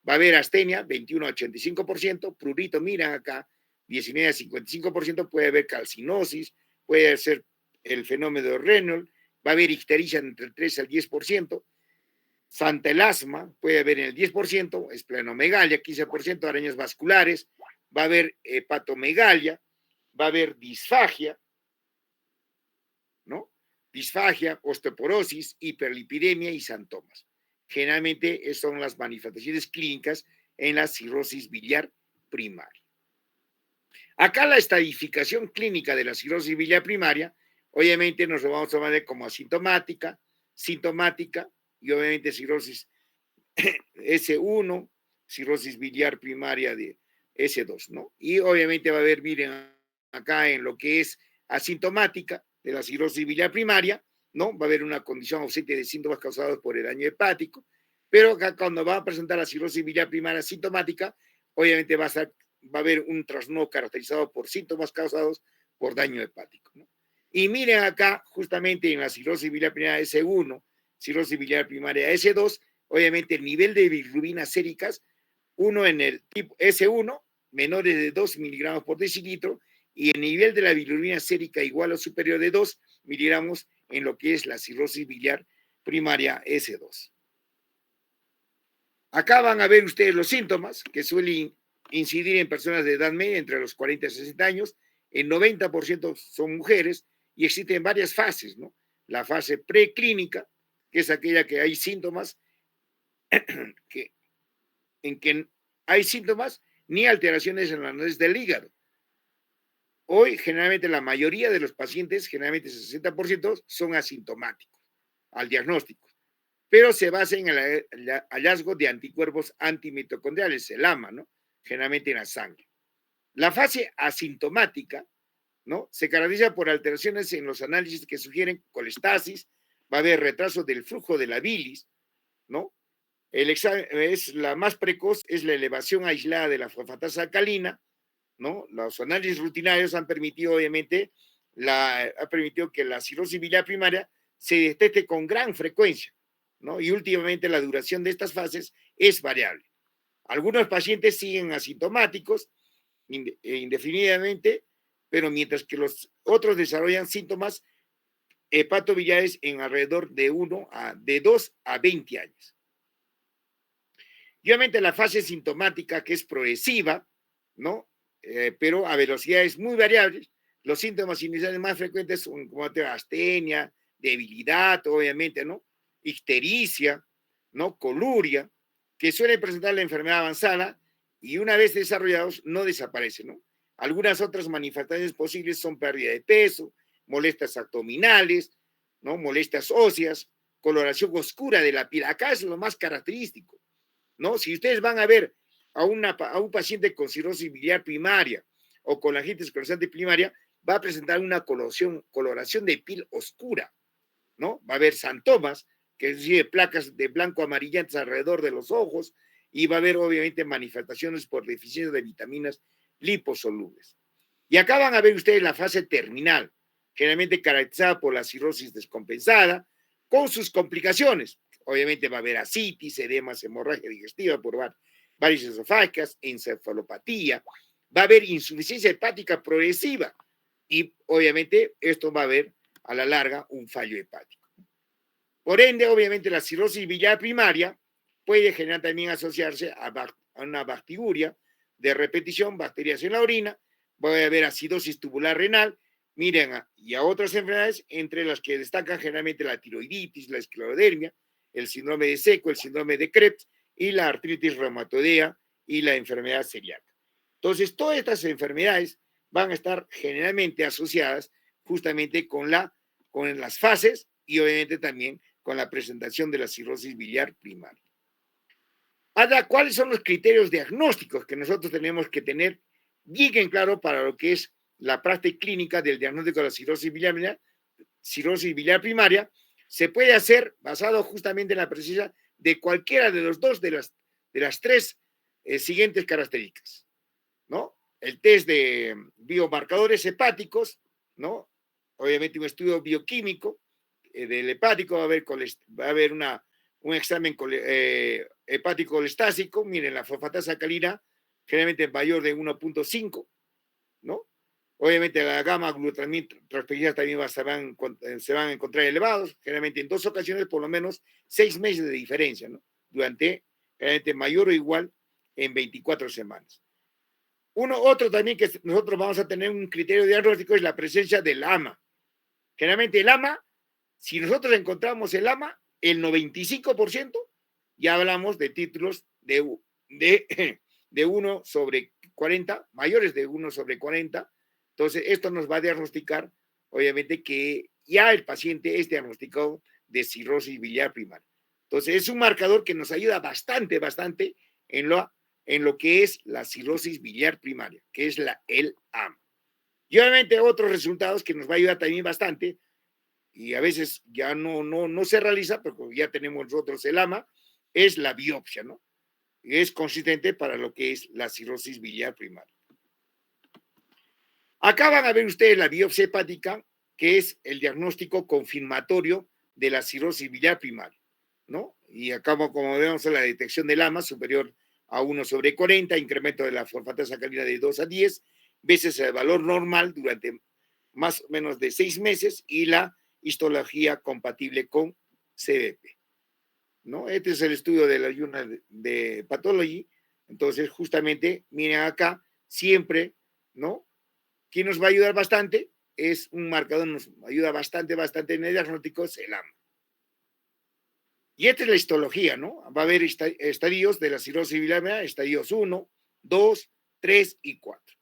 Va a haber astenia, 21 al 85%, prurito, miren acá, 19 al 55%, puede haber calcinosis, puede ser el fenómeno de Reynolds, va a haber ictericia entre el 3 al 10%, santelasma puede haber en el 10%, esplenomegalia, 15%, arañas vasculares, va a haber hepatomegalia, va a haber disfagia, ¿no? Disfagia, osteoporosis, hiperlipidemia y santomas. Generalmente son las manifestaciones clínicas en la cirrosis biliar primaria. Acá la estadificación clínica de la cirrosis biliar primaria, obviamente nos lo vamos a tomar como asintomática, sintomática y obviamente cirrosis S1, cirrosis biliar primaria de S2, ¿no? Y obviamente va a haber, miren, acá en lo que es asintomática de la cirrosis biliar primaria, ¿no? Va a haber una condición ausente de síntomas causados por el daño hepático, pero acá cuando va a presentar la cirrosis biliar primaria asintomática, obviamente va a haber un trastorno caracterizado por síntomas causados por daño hepático, ¿no? Y miren acá, justamente en la cirrosis biliar primaria S1, cirrosis biliar primaria S2, obviamente el nivel de bilirrubinas séricas, uno en el tipo S1, menores de 2 miligramos por decilitro, y el nivel de la bilirrubina sérica igual o superior de 2 miligramos en lo que es la cirrosis biliar primaria S2. Acá van a ver ustedes los síntomas que suelen incidir en personas de edad media entre los 40 y 60 años. El 90% son mujeres y existen varias fases, ¿no? La fase preclínica, que es aquella que hay síntomas, en que hay síntomas ni alteraciones en la análisis del hígado. Hoy, generalmente, la mayoría de los pacientes, generalmente 60%, son asintomáticos al diagnóstico, pero se basa en el hallazgo de anticuerpos antimitocondriales, el AMA, ¿no? Generalmente en la sangre. La fase asintomática, ¿no? Se caracteriza por alteraciones en los análisis que sugieren colestasis, va a haber retraso del flujo de la bilis, ¿no? El examen es la más precoz, es la elevación aislada de la fosfatasa alcalina, ¿no? Los análisis rutinarios han permitido, obviamente, que la cirrosis biliar primaria se detecte con gran frecuencia, ¿no? Y últimamente la duración de estas fases es variable. Algunos pacientes siguen asintomáticos indefinidamente, pero mientras que los otros desarrollan síntomas hepatobiliares en alrededor de 2 a 20 años. Y obviamente la fase sintomática, que es progresiva, ¿no? Pero a velocidades muy variables. Los síntomas iniciales más frecuentes son como astenia, debilidad, obviamente, ¿no? Ictericia, ¿no? Coluria, que suele presentar la enfermedad avanzada y una vez desarrollados no desaparecen, ¿no? Algunas otras manifestaciones posibles son pérdida de peso, molestias abdominales, ¿no? Molestias óseas, coloración oscura de la piel. Acá es lo más característico, ¿no? Si ustedes van a ver a un paciente con cirrosis biliar primaria o con colangitis esclerosante primaria, va a presentar una coloración de piel oscura, ¿no? Va a haber santomas, que es decir, placas de blanco amarillentas alrededor de los ojos, y va a haber obviamente manifestaciones por deficiencia de vitaminas liposolubles. Y acá van a ver ustedes la fase terminal, generalmente caracterizada por la cirrosis descompensada, con sus complicaciones. Obviamente va a haber ascitis, edemas, hemorragia digestiva por varices esofágicas, encefalopatía, va a haber insuficiencia hepática progresiva y obviamente esto va a haber a la larga un fallo hepático. Por ende, obviamente la cirrosis biliar primaria puede generar también asociarse a una bacteria de repetición, bacterias en la orina, va a haber acidosis tubular renal, miren, y a otras enfermedades, entre las que destacan generalmente la tiroiditis, la esclerodermia, el síndrome de Seco, el síndrome de Krebs y la artritis reumatoidea y la enfermedad celíaca. Entonces, todas estas enfermedades van a estar generalmente asociadas justamente con las fases y obviamente también con la presentación de la cirrosis biliar primaria. Ahora, ¿cuáles son los criterios diagnósticos que nosotros tenemos que tener bien claro para lo que es la práctica clínica del diagnóstico de la cirrosis biliar primaria? Se puede hacer basado justamente en la presencia de cualquiera de los dos de las tres siguientes características, ¿no? El test de biomarcadores hepáticos, ¿no? Obviamente un estudio bioquímico del hepático, va a haber un examen hepático colestásico, miren, la fosfatasa alcalina generalmente mayor de 1.5, ¿no? Obviamente la gamma glutamina transferida también se van a encontrar elevados, generalmente en 2 ocasiones, por lo menos 6 meses de diferencia, ¿no? Durante, generalmente mayor o igual en 24 semanas. Otro también que nosotros vamos a tener un criterio diagnóstico es la presencia del AMA. Generalmente el AMA, si nosotros encontramos el AMA, el 95% ya hablamos de títulos de 1 sobre 40, mayores de 1 sobre 40. Entonces, esto nos va a diagnosticar, obviamente, que ya el paciente es diagnosticado de cirrosis biliar primaria. Entonces, es un marcador que nos ayuda bastante en lo que es la cirrosis biliar primaria, que es el AMA. Y obviamente otros resultados que nos va a ayudar también bastante, y a veces ya no se realiza, pero ya tenemos nosotros el AMA, es la biopsia, ¿no? Es consistente para lo que es la cirrosis biliar primaria. Acá van a ver ustedes la biopsia hepática, que es el diagnóstico confirmatorio de la cirrosis biliar primaria, ¿no? Y acá, como vemos, la detección del AMA superior a 1 sobre 40, incremento de la fosfatasa alcalina de 2 a 10 veces el valor normal durante más o menos de 6 meses y la histología compatible con CBP, ¿no? Este es el estudio de la Journal de Pathology. Entonces, justamente, miren acá, siempre, ¿no? ¿Quién nos va a ayudar bastante? Es un marcador, nos ayuda bastante en el diagnóstico, es el AMA. Y esta es la histología, ¿no? Va a haber estadios de la cirrosis biliar, estadios 1, 2, 3 y 4.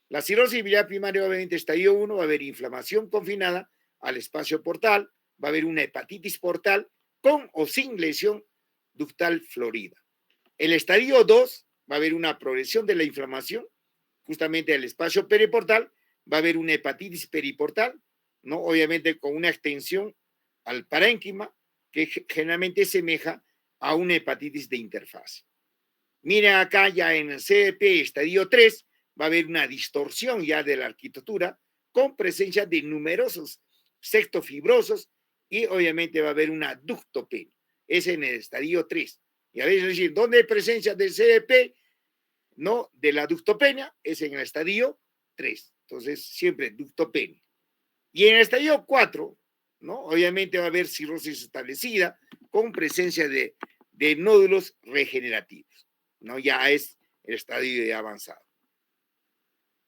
La cirrosis biliar primaria, obviamente, estadio 1, va a haber inflamación confinada al espacio portal, va a haber una hepatitis portal con o sin lesión ductal florida. El estadio 2 va a haber una progresión de la inflamación justamente al espacio periportal, va a haber una hepatitis periportal, ¿no? Obviamente con una extensión al parénquima que generalmente semeja a una hepatitis de interfase. Miren acá ya en el CDP estadio 3 va a haber una distorsión ya de la arquitectura con presencia de numerosos sextofibrosos y obviamente va a haber una ductopenia. Es en el estadio 3. Y a veces decir, ¿dónde hay presencia del CDP? No, de la ductopenia es en el estadio 3. Entonces, siempre ductopenia. Y en el estadio 4, ¿no? Obviamente va a haber cirrosis establecida con presencia de nódulos regenerativos, ¿no? Ya es el estadio ya avanzado.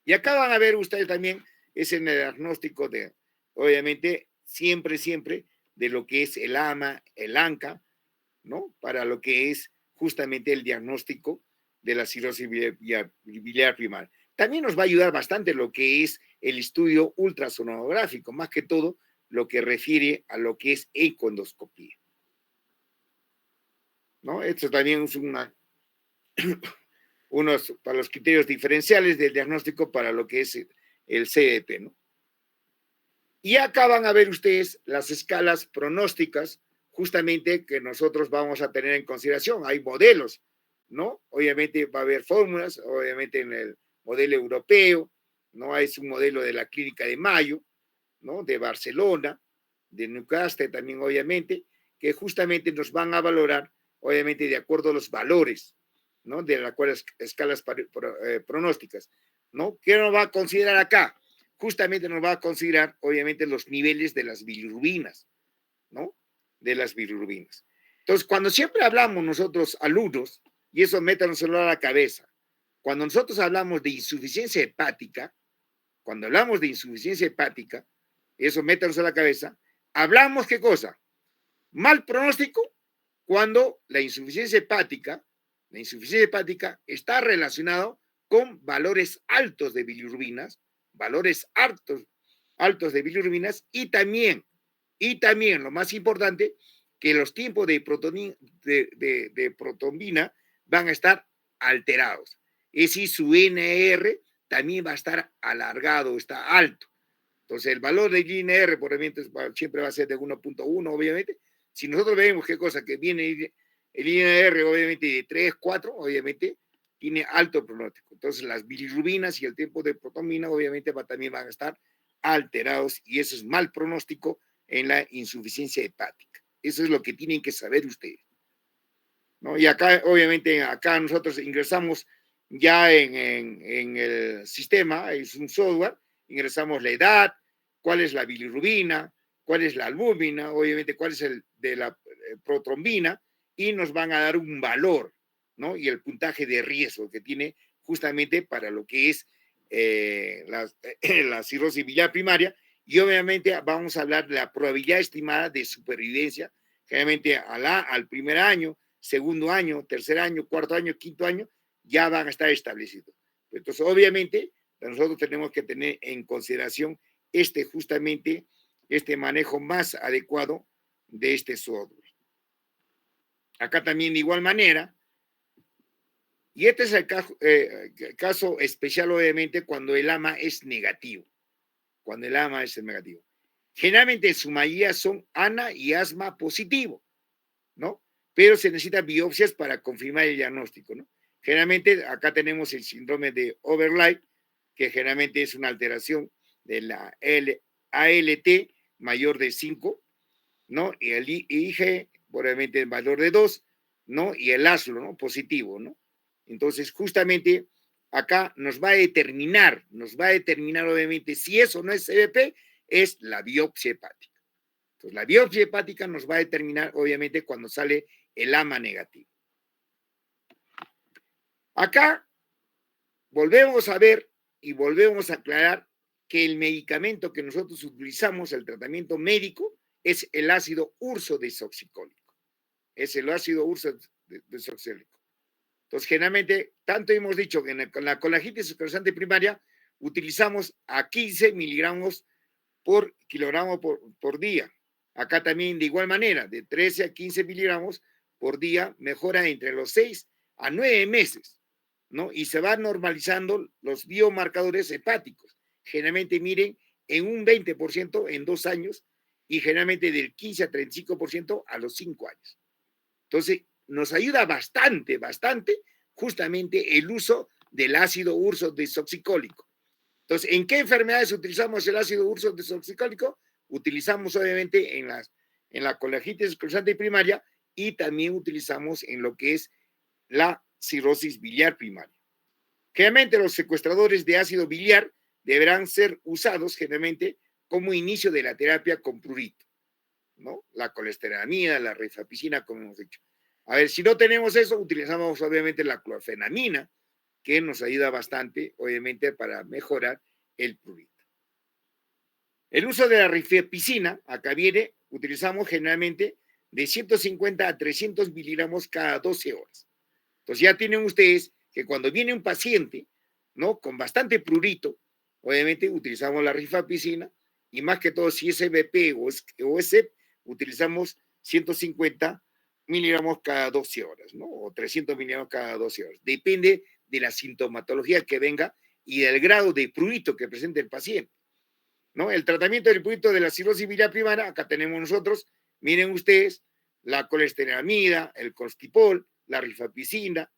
Y acá van a ver ustedes también, es en el diagnóstico de, obviamente, siempre, de lo que es el AMA, el ANCA, ¿no? Para lo que es justamente el diagnóstico de la cirrosis biliar primaria. También nos va a ayudar bastante lo que es el estudio ultrasonográfico, más que todo lo que refiere a lo que es ecoendoscopía, ¿no? Esto también es unos para los criterios diferenciales del diagnóstico para lo que es el CDP, ¿no? Y acá van a ver ustedes las escalas pronósticas justamente que nosotros vamos a tener en consideración. Hay modelos, ¿no? Obviamente va a haber fórmulas, obviamente en el modelo europeo, ¿no? Es un modelo de la Clínica de Mayo, ¿no? De Barcelona, de Newcastle también, obviamente, que justamente nos van a valorar, obviamente, de acuerdo a los valores, ¿no? De las cuales escalas pronósticas, ¿no? ¿Qué nos va a considerar acá? Justamente nos va a considerar, obviamente, los niveles de las bilirrubinas, ¿no? De las bilirrubinas. Entonces, cuando siempre hablamos nosotros, alumnos, y eso métanoselo a la cabeza, cuando nosotros hablamos de insuficiencia hepática, cuando hablamos de insuficiencia hepática, eso métanos a la cabeza, hablamos ¿qué cosa? Mal pronóstico cuando la insuficiencia hepática está relacionado con valores altos de bilirrubinas, valores altos de bilirrubinas y también, lo más importante, que los tiempos de protombina van a estar alterados. Es decir, su NR también va a estar alargado, está alto. Entonces, el valor de INR por ejemplo, siempre va a ser de 1.1, obviamente. Si nosotros vemos qué cosa que viene el INR, obviamente, de 3, 4, obviamente, tiene alto pronóstico. Entonces, las bilirrubinas y el tiempo de protomina, obviamente, también van a estar alterados y eso es mal pronóstico en la insuficiencia hepática. Eso es lo que tienen que saber ustedes, ¿no? Y acá, obviamente, acá nosotros ingresamos ya en el sistema, es un software, ingresamos la edad, cuál es la bilirrubina, cuál es la albúmina, obviamente cuál es el de la protrombina, y nos van a dar un valor, ¿no? Y el puntaje de riesgo que tiene justamente para lo que es la cirrosis biliar primaria, y obviamente vamos a hablar de la probabilidad estimada de supervivencia, generalmente al primer año, segundo año, tercer año, cuarto año, quinto año, ya van a estar establecidos. Entonces, obviamente, nosotros tenemos que tener en consideración justamente este manejo más adecuado de este software. Acá también de igual manera, y este es el caso especial, obviamente, cuando el AMA es negativo. Cuando el AMA es negativo. Generalmente en su mayoría son ANA y asma positivo, ¿no? Pero se necesitan biopsias para confirmar el diagnóstico, ¿no? Generalmente acá tenemos el síndrome de Overlay, que generalmente es una alteración de la ALT mayor de 5, ¿no? Y el IG, probablemente el valor de 2, ¿no? Y el ASLO, ¿no? Positivo, ¿no? Entonces, justamente acá nos va a determinar obviamente si eso no es CBP, es la biopsia hepática. Entonces, la biopsia hepática nos va a determinar, obviamente, cuando sale el AMA negativo. Acá volvemos a ver y volvemos a aclarar que el medicamento que nosotros utilizamos, el tratamiento médico, es el ácido ursodesoxicólico. Es el ácido ursodesoxicólico. Entonces, generalmente, tanto hemos dicho que con la colangitis esclerosante primaria utilizamos a 15 miligramos por kilogramo por día. Acá también de igual manera, de 13 a 15 miligramos por día, mejora entre los 6 a 9 meses, ¿no? Y se van normalizando los biomarcadores hepáticos. Generalmente, miren, en un 20% en 2 años y generalmente del 15 a 35% a los 5 años. Entonces, nos ayuda bastante justamente el uso del ácido ursodesoxicólico. Entonces, ¿en qué enfermedades utilizamos el ácido ursodesoxicólico? Utilizamos obviamente en la colangitis esclerosante primaria y también utilizamos en lo que es la cirrosis biliar primaria. Generalmente los secuestradores de ácido biliar deberán ser usados generalmente como inicio de la terapia con prurito. ¿no? La colesteramida, la rifapicina, como hemos dicho. A ver, si no tenemos eso, utilizamos obviamente la clorfenamina, que nos ayuda bastante, obviamente, para mejorar el prurito. El uso de la rifapicina, acá viene, utilizamos generalmente de 150 a 300 miligramos cada 12 horas. Entonces ya tienen ustedes que cuando viene un paciente, ¿no? Con bastante prurito, obviamente utilizamos la rifapicina y más que todo si es EBP o ESEP, utilizamos 150 miligramos cada 12 horas, ¿no? O 300 miligramos cada 12 horas. Depende de la sintomatología que venga y del grado de prurito que presente el paciente, ¿no? El tratamiento del prurito de la cirrosis biliar primaria, acá tenemos nosotros, miren ustedes, la colesteramida, el Constipol, la rifapicina,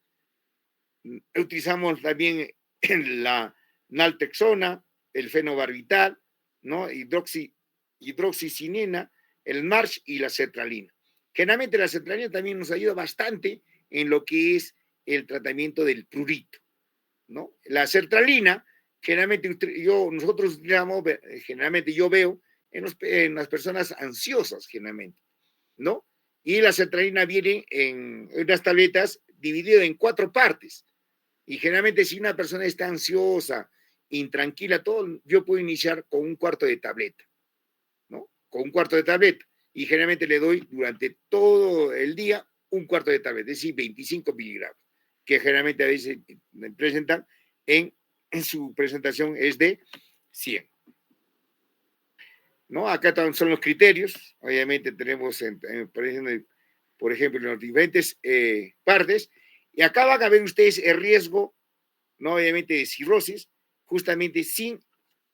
utilizamos también la naltrexona, el fenobarbital, ¿no? Hidroxicinina, el MARCH y la sertralina. Generalmente la sertralina también nos ayuda bastante en lo que es el tratamiento del prurito, ¿no? La sertralina, generalmente nosotros utilizamos, generalmente yo veo en las personas ansiosas, generalmente, ¿no? Y la sertralina viene en unas tabletas divididas en 4 partes. Y generalmente si una persona está ansiosa, intranquila, todo, yo puedo iniciar con un cuarto de tableta, ¿no? Con un cuarto de tableta. Y generalmente le doy durante todo el día un cuarto de tableta, es decir, 25 miligramos, que generalmente a veces me presentan en su presentación es de 100. ¿No? Acá son los criterios, obviamente tenemos, por ejemplo, en los diferentes partes, y acá van a ver ustedes el riesgo, no obviamente de cirrosis, justamente sin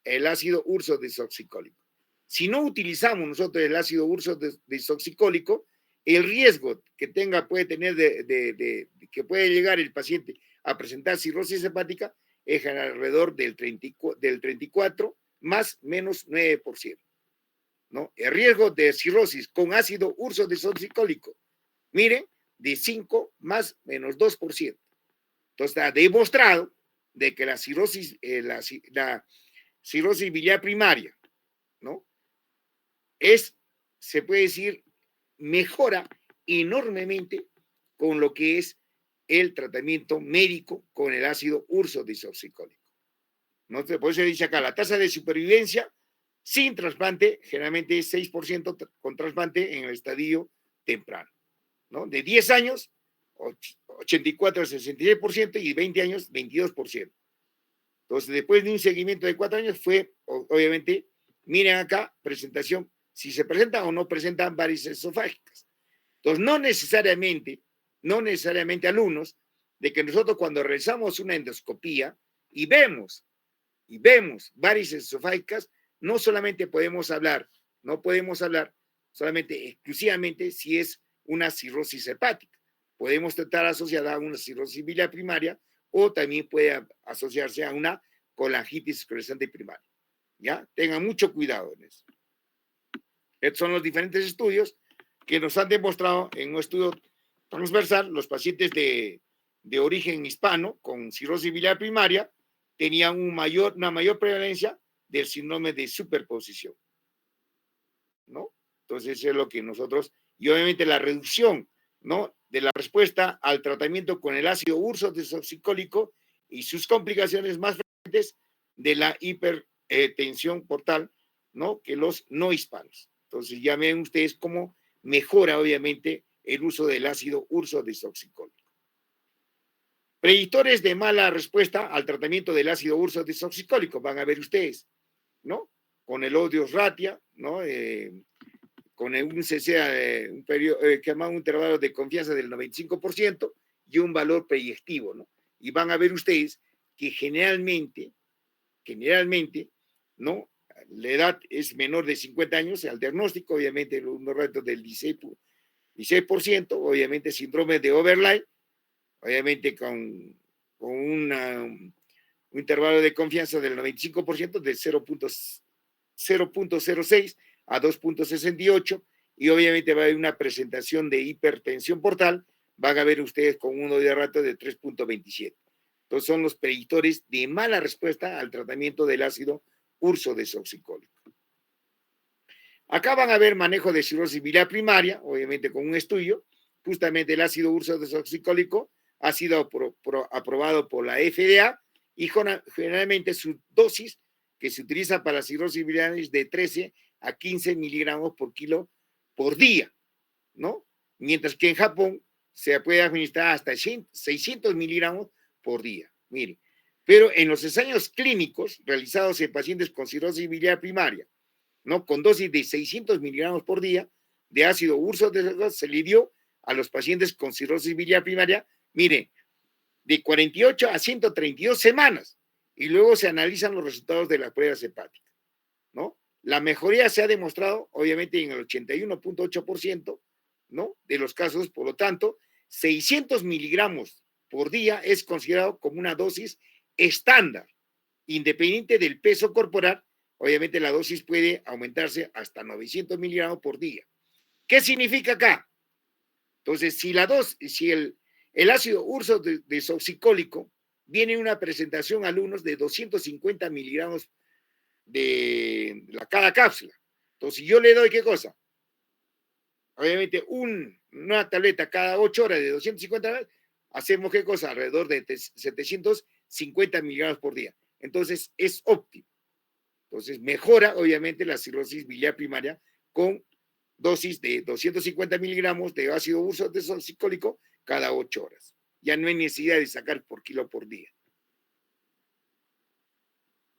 el ácido urso desoxicólico. Si no utilizamos nosotros el ácido urso desoxicólico, el riesgo que puede tener que puede llegar el paciente a presentar cirrosis hepática es alrededor del 34 más menos 9%. ¿No? El riesgo de cirrosis con ácido urso desoxicólico, miren, de 5 más menos 2%. Entonces está demostrado de que la cirrosis biliar primaria, ¿no? Se puede decir, mejora enormemente con lo que es el tratamiento médico con el ácido urso desoxicólico. ¿No? Por eso dice acá, la tasa de supervivencia sin trasplante generalmente es 6%, con trasplante en el estadio temprano, ¿no? De 10 años, 84 a 66% y 20 años, 22%. Entonces, después de un seguimiento de 4 años fue, obviamente, miren acá, presentación, si se presentan o no presentan varices esofágicas. Entonces, no necesariamente alumnos, de que nosotros cuando realizamos una endoscopía y vemos varices esofágicas, no solamente no podemos hablar solamente exclusivamente si es una cirrosis hepática. Podemos tratar asociada a una cirrosis biliar primaria o también puede asociarse a una colangitis esclerosante primaria. ¿Ya? Tengan mucho cuidado en eso. Estos son los diferentes estudios que nos han demostrado en un estudio transversal, los pacientes de origen hispano con cirrosis biliar primaria tenían una mayor prevalencia del síndrome de superposición, ¿no? Entonces, eso es lo que nosotros, y obviamente la reducción, ¿no? De la respuesta al tratamiento con el ácido urso desoxicólico y sus complicaciones más frecuentes de la hipertensión portal, ¿no? Que los no hispanos. Entonces, ya ven ustedes cómo mejora, obviamente, el uso del ácido urso desoxicólico. Predictores de mala respuesta al tratamiento del ácido urso desoxicólico, van a ver ustedes, ¿no? Con el odios ratia, ¿no? Con un CCA, que llama un intervalo de confianza del 95% y un valor proyectivo, ¿no? Y van a ver ustedes que generalmente, ¿no? La edad es menor de 50 años, el diagnóstico, obviamente, los retos del 16%, obviamente síndrome de Overlay, obviamente con un intervalo de confianza del 95% de 0.06 a 2.68 y obviamente va a haber una presentación de hipertensión portal, van a ver ustedes con un de rato de 3.27. Entonces son los predictores de mala respuesta al tratamiento del ácido urso desoxicólico. Acá van a ver manejo de cirrosis biliar primaria, obviamente con un estudio. Justamente el ácido urso desoxicólico ha sido aprobado por la FDA y generalmente su dosis que se utiliza para la cirrosis biliar es de 13 a 15 miligramos por kilo por día, ¿no? Mientras que en Japón se puede administrar hasta 600 miligramos por día. Mire, pero en los ensayos clínicos realizados en pacientes con cirrosis biliar primaria, ¿no? Con dosis de 600 miligramos por día de ácido urso se le dio a los pacientes con cirrosis biliar primaria, mire, de 48 a 132 semanas, y luego se analizan los resultados de las pruebas hepáticas, ¿no? La mejoría se ha demostrado, obviamente, en el 81.8%, ¿no? De los casos, por lo tanto, 600 miligramos por día es considerado como una dosis estándar, independiente del peso corporal. Obviamente la dosis puede aumentarse hasta 900 miligramos por día. ¿Qué significa acá? Entonces, si el ácido urso desoxicólico viene en una presentación a alumnos de 250 miligramos de cada cápsula. Entonces, si yo le doy, ¿qué cosa? Obviamente, una tableta cada 8 horas de 250, hacemos, ¿qué cosa? Alrededor de 750 miligramos por día. Entonces, es óptimo. Entonces, mejora, obviamente, la cirrosis biliar primaria con dosis de 250 miligramos de ácido urso desoxicólico cada 8 horas. Ya no hay necesidad de sacar por kilo por día.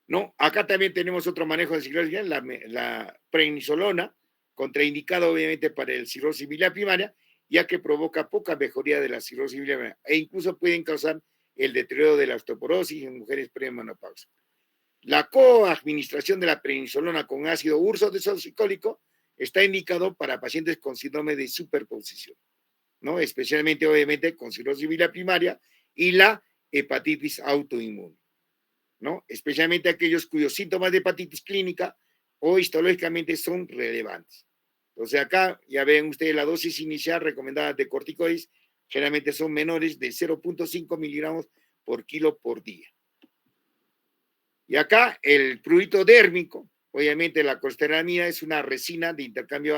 ¿No? Acá también tenemos otro manejo de cirrosis, la prednisolona, contraindicada obviamente para el cirrosis biliar primaria, ya que provoca poca mejoría de la cirrosis biliar primaria e incluso pueden causar el deterioro de la osteoporosis en mujeres premenopáusicas. La coadministración de la prednisolona con ácido urso desoxicólico está indicado para pacientes con síndrome de superposición, ¿no? Especialmente, obviamente, con cirrosis biliar primaria y la hepatitis autoinmune, ¿no? Especialmente aquellos cuyos síntomas de hepatitis clínica o histológicamente son relevantes. Entonces, acá ya ven ustedes la dosis inicial recomendada de corticoides, generalmente son menores de 0.5 miligramos por kilo por día. Y acá el prurito dérmico, obviamente la corticosteramina es una resina de intercambio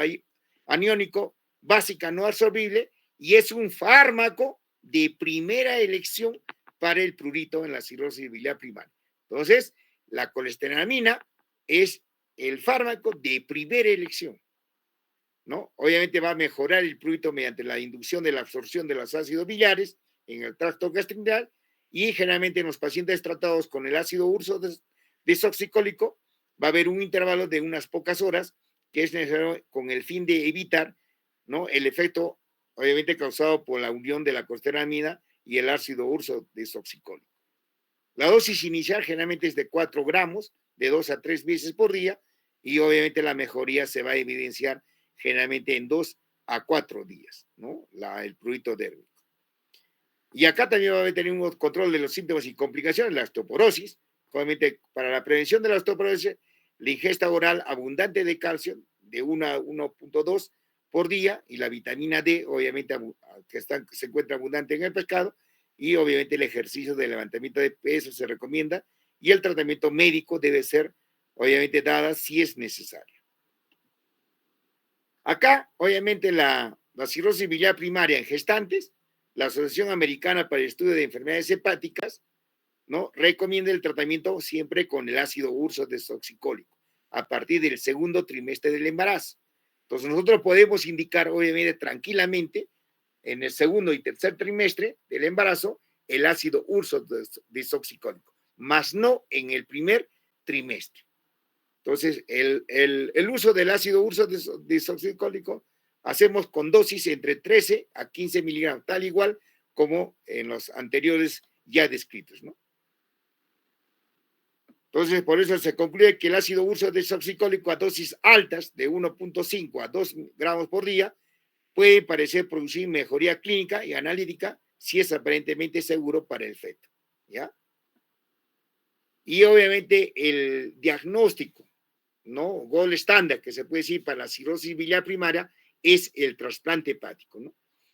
aniónico básica no absorbible y es un fármaco de primera elección para el prurito en la cirrosis biliar primaria. Entonces, la colesteramina es el fármaco de primera elección, ¿no? Obviamente va a mejorar el prurito mediante la inducción de la absorción de los ácidos biliares en el tracto gastrointestinal y generalmente en los pacientes tratados con el ácido urso desoxicólico va a haber un intervalo de unas pocas horas que es necesario con el fin de evitar, ¿no? El efecto obviamente causado por la unión de la colesteramina y el ácido urso desoxicólico. La dosis inicial generalmente es de 4 gramos, de 2 a 3 veces por día, y obviamente la mejoría se va a evidenciar generalmente en 2 a 4 días, ¿no? El prurito dérmico. Y acá también va a tener un control de los síntomas y complicaciones, la osteoporosis. Obviamente, para la prevención de la osteoporosis, la ingesta oral abundante de calcio, de 1 a 1.2 por día, y la vitamina D, obviamente, que se encuentra abundante en el pescado, y obviamente el ejercicio de levantamiento de peso se recomienda y el tratamiento médico debe ser obviamente dada si es necesario. Acá, obviamente, la cirrosis biliar primaria en gestantes, la Asociación Americana para el Estudio de Enfermedades Hepáticas, ¿no? Recomienda el tratamiento siempre con el ácido urso desoxicólico a partir del segundo trimestre del embarazo. Entonces, nosotros podemos indicar, obviamente, tranquilamente en el segundo y tercer trimestre del embarazo el ácido urso desoxicólico, más no en el primer trimestre. Entonces, el uso del ácido urso desoxicólico hacemos con dosis entre 13 a 15 miligramos, tal igual como en los anteriores ya descritos, ¿no? Entonces, por eso se concluye que el ácido urso desoxicólico a dosis altas de 1.5 a 2 gramos por día puede parecer producir mejoría clínica y analítica si es aparentemente seguro para el feto, ¿ya? Y obviamente el diagnóstico, ¿no? Gold estándar que se puede decir para la cirrosis biliar primaria es el trasplante hepático, ¿no?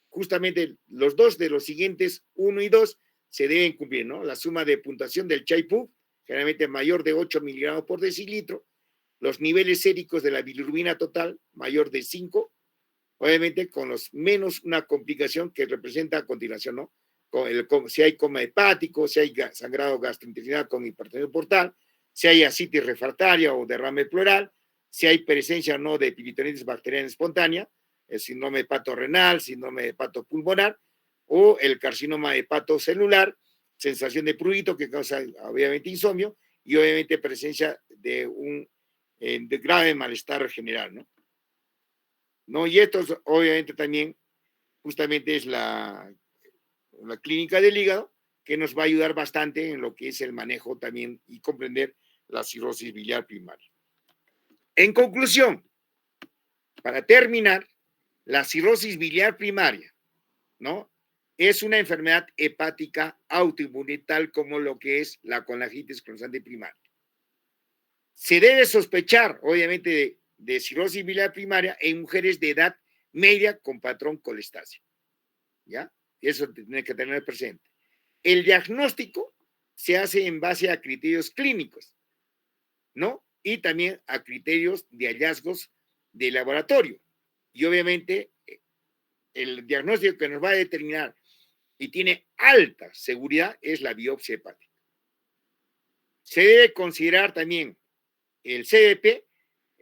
Justamente los dos de los siguientes, 1 y 2, se deben cumplir, ¿no? La suma de puntuación del Chai-Pug, generalmente mayor de 8 miligramos por decilitro, los niveles séricos de la bilirrubina total mayor de 5, obviamente con los menos una complicación que representa a continuación, ¿no? Si hay coma hepático, si hay sangrado gastrointestinal con hipertensión portal, si hay ascitis refractaria o derrame pleural, si hay presencia o no de peritonitis bacteriana espontánea, el síndrome hepatorenal, síndrome hepatopulmonar o el carcinoma hepatocelular, sensación de prurito que causa obviamente insomnio y obviamente presencia de un de grave malestar general, ¿no? ¿No? Y esto obviamente también justamente es la clínica del hígado que nos va a ayudar bastante en lo que es el manejo también y comprender la cirrosis biliar primaria. En conclusión, para terminar, la cirrosis biliar primaria, ¿no? Es una enfermedad hepática autoinmune tal como lo que es la colangitis clonazante primaria. Se debe sospechar, obviamente, de cirrosis biliar primaria en mujeres de edad media con patrón colestásico, ¿ya? Eso tiene que tener presente. El diagnóstico se hace en base a criterios clínicos, ¿no? Y también a criterios de hallazgos de laboratorio. Y obviamente el diagnóstico que nos va a determinar y tiene alta seguridad es la biopsia hepática. Se debe considerar también el CDP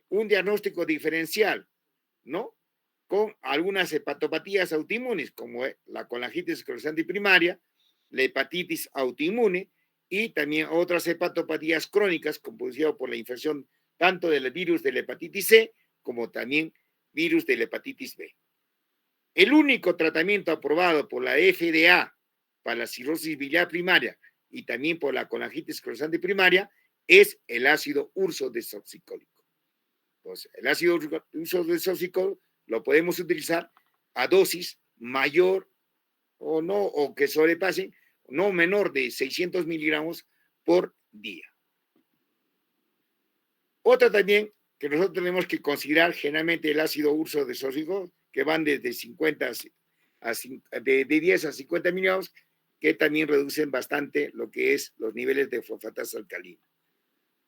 un diagnóstico diferencial, ¿no? Con algunas hepatopatías autoinmunes, como la colangitis esclerosante primaria, la hepatitis autoinmune y también otras hepatopatías crónicas, conducidas por la infección tanto del virus de la hepatitis C como también virus de la hepatitis B. El único tratamiento aprobado por la FDA para la cirrosis biliar primaria y también por la colangitis esclerosante primaria es el ácido ursodesoxicólico. Entonces, el ácido ursodesoxicólico lo podemos utilizar a dosis mayor o no, o que sobrepasen, no menor de 600 miligramos por día. Otra también que nosotros tenemos que considerar generalmente el ácido ursodesoxicólico, que van desde 50 de 10 a 50 miligramos, que también reducen bastante lo que es los niveles de fosfatasa alcalina,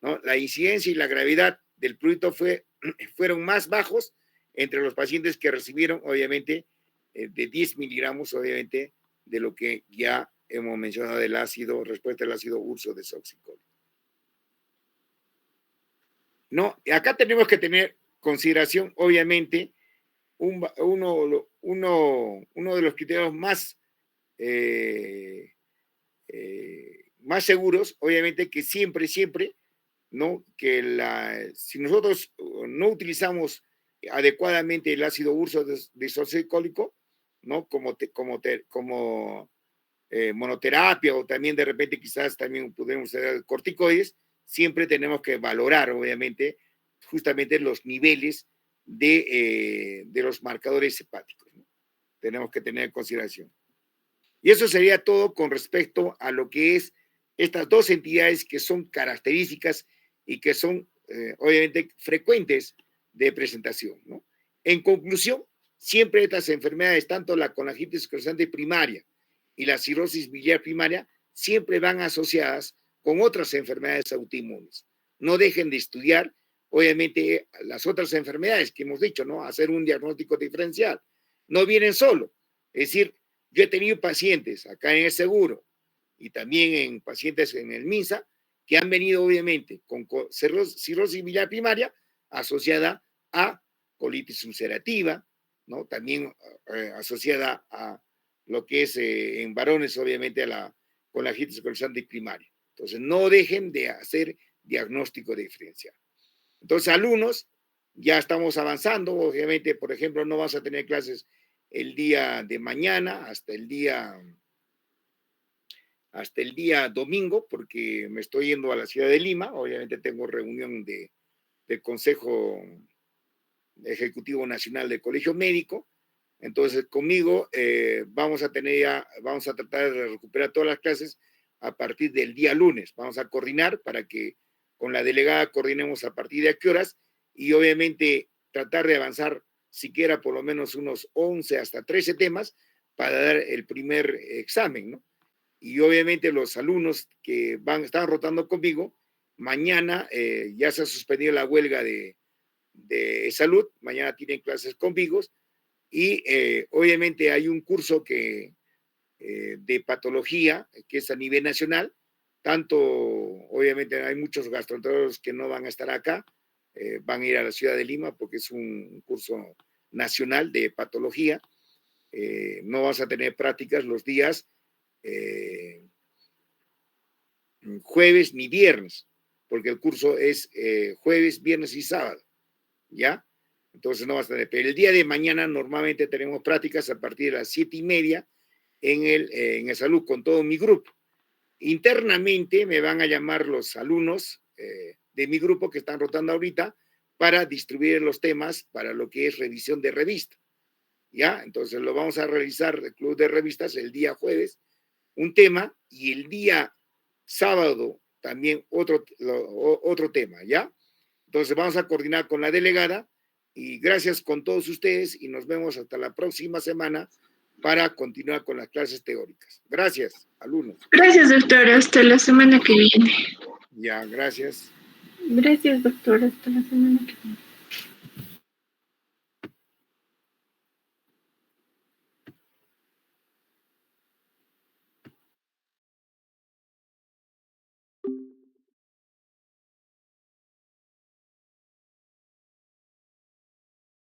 ¿no? La incidencia y la gravedad del prurito fueron más bajos entre los pacientes que recibieron, obviamente, de 10 miligramos, obviamente, de lo que ya hemos mencionado del ácido, respecto al ácido ursodesoxicólico. No, acá tenemos que tener consideración, obviamente, uno de los criterios más seguros, obviamente, que siempre, ¿no? Que si nosotros no utilizamos adecuadamente el ácido ursodesoxicólico, ¿no? Como monoterapia o también de repente quizás también podemos usar corticoides, siempre tenemos que valorar, obviamente, justamente los niveles de los marcadores hepáticos, ¿no? Tenemos que tener en consideración. Y eso sería todo con respecto a lo que es estas dos entidades que son características y que son, obviamente, frecuentes de presentación, ¿no? En conclusión, siempre estas enfermedades, tanto la colangitis esclerosante primaria y la cirrosis biliar primaria, siempre van asociadas con otras enfermedades autoinmunes. No dejen de estudiar, obviamente, las otras enfermedades que hemos dicho, ¿no? Hacer un diagnóstico diferencial. No vienen solo. Es decir, yo he tenido pacientes acá en el seguro y también en pacientes en el MINSA que han venido, obviamente, con cirrosis biliar primaria asociada a colitis ulcerativa, ¿no? También asociada a lo que es en varones, obviamente, a la colangitis esclerosante primaria. Entonces, no dejen de hacer diagnóstico diferencial. Entonces, alumnos, ya estamos avanzando. Obviamente, por ejemplo, no vas a tener clases el día de mañana hasta el día domingo, porque me estoy yendo a la ciudad de Lima. Obviamente tengo reunión del Consejo Ejecutivo Nacional del Colegio Médico. Entonces, conmigo vamos a tratar de recuperar todas las clases a partir del día lunes. Vamos a coordinar para que con la delegada coordinemos a partir de a qué horas y obviamente tratar de avanzar siquiera por lo menos unos 11 hasta 13 temas para dar el primer examen, ¿no? Y obviamente los alumnos que están rotando conmigo mañana ya se ha suspendido la huelga de salud, mañana tienen clases con Vigos, y obviamente hay un curso de patología que es a nivel nacional, tanto obviamente hay muchos gastroenterólogos que no van a estar acá, van a ir a la ciudad de Lima porque es un curso nacional de patología. No vas a tener prácticas los días jueves ni viernes, porque el curso es jueves, viernes y sábado, ¿ya? Entonces no vas a tener, pero el día de mañana normalmente tenemos prácticas a partir de las 7:30 en el salud con todo mi grupo. Internamente me van a llamar los alumnos de mi grupo que están rotando ahorita para distribuir los temas para lo que es revisión de revista, ¿ya? Entonces lo vamos a realizar el club de revistas el día jueves, un tema, y el día sábado también otro tema, ¿ya? Entonces vamos a coordinar con la delegada y gracias con todos ustedes y nos vemos hasta la próxima semana para continuar con las clases teóricas. Gracias, alumnos. Gracias, doctor. Hasta la semana que viene. Ya, gracias. Gracias, doctor. Hasta la semana que viene.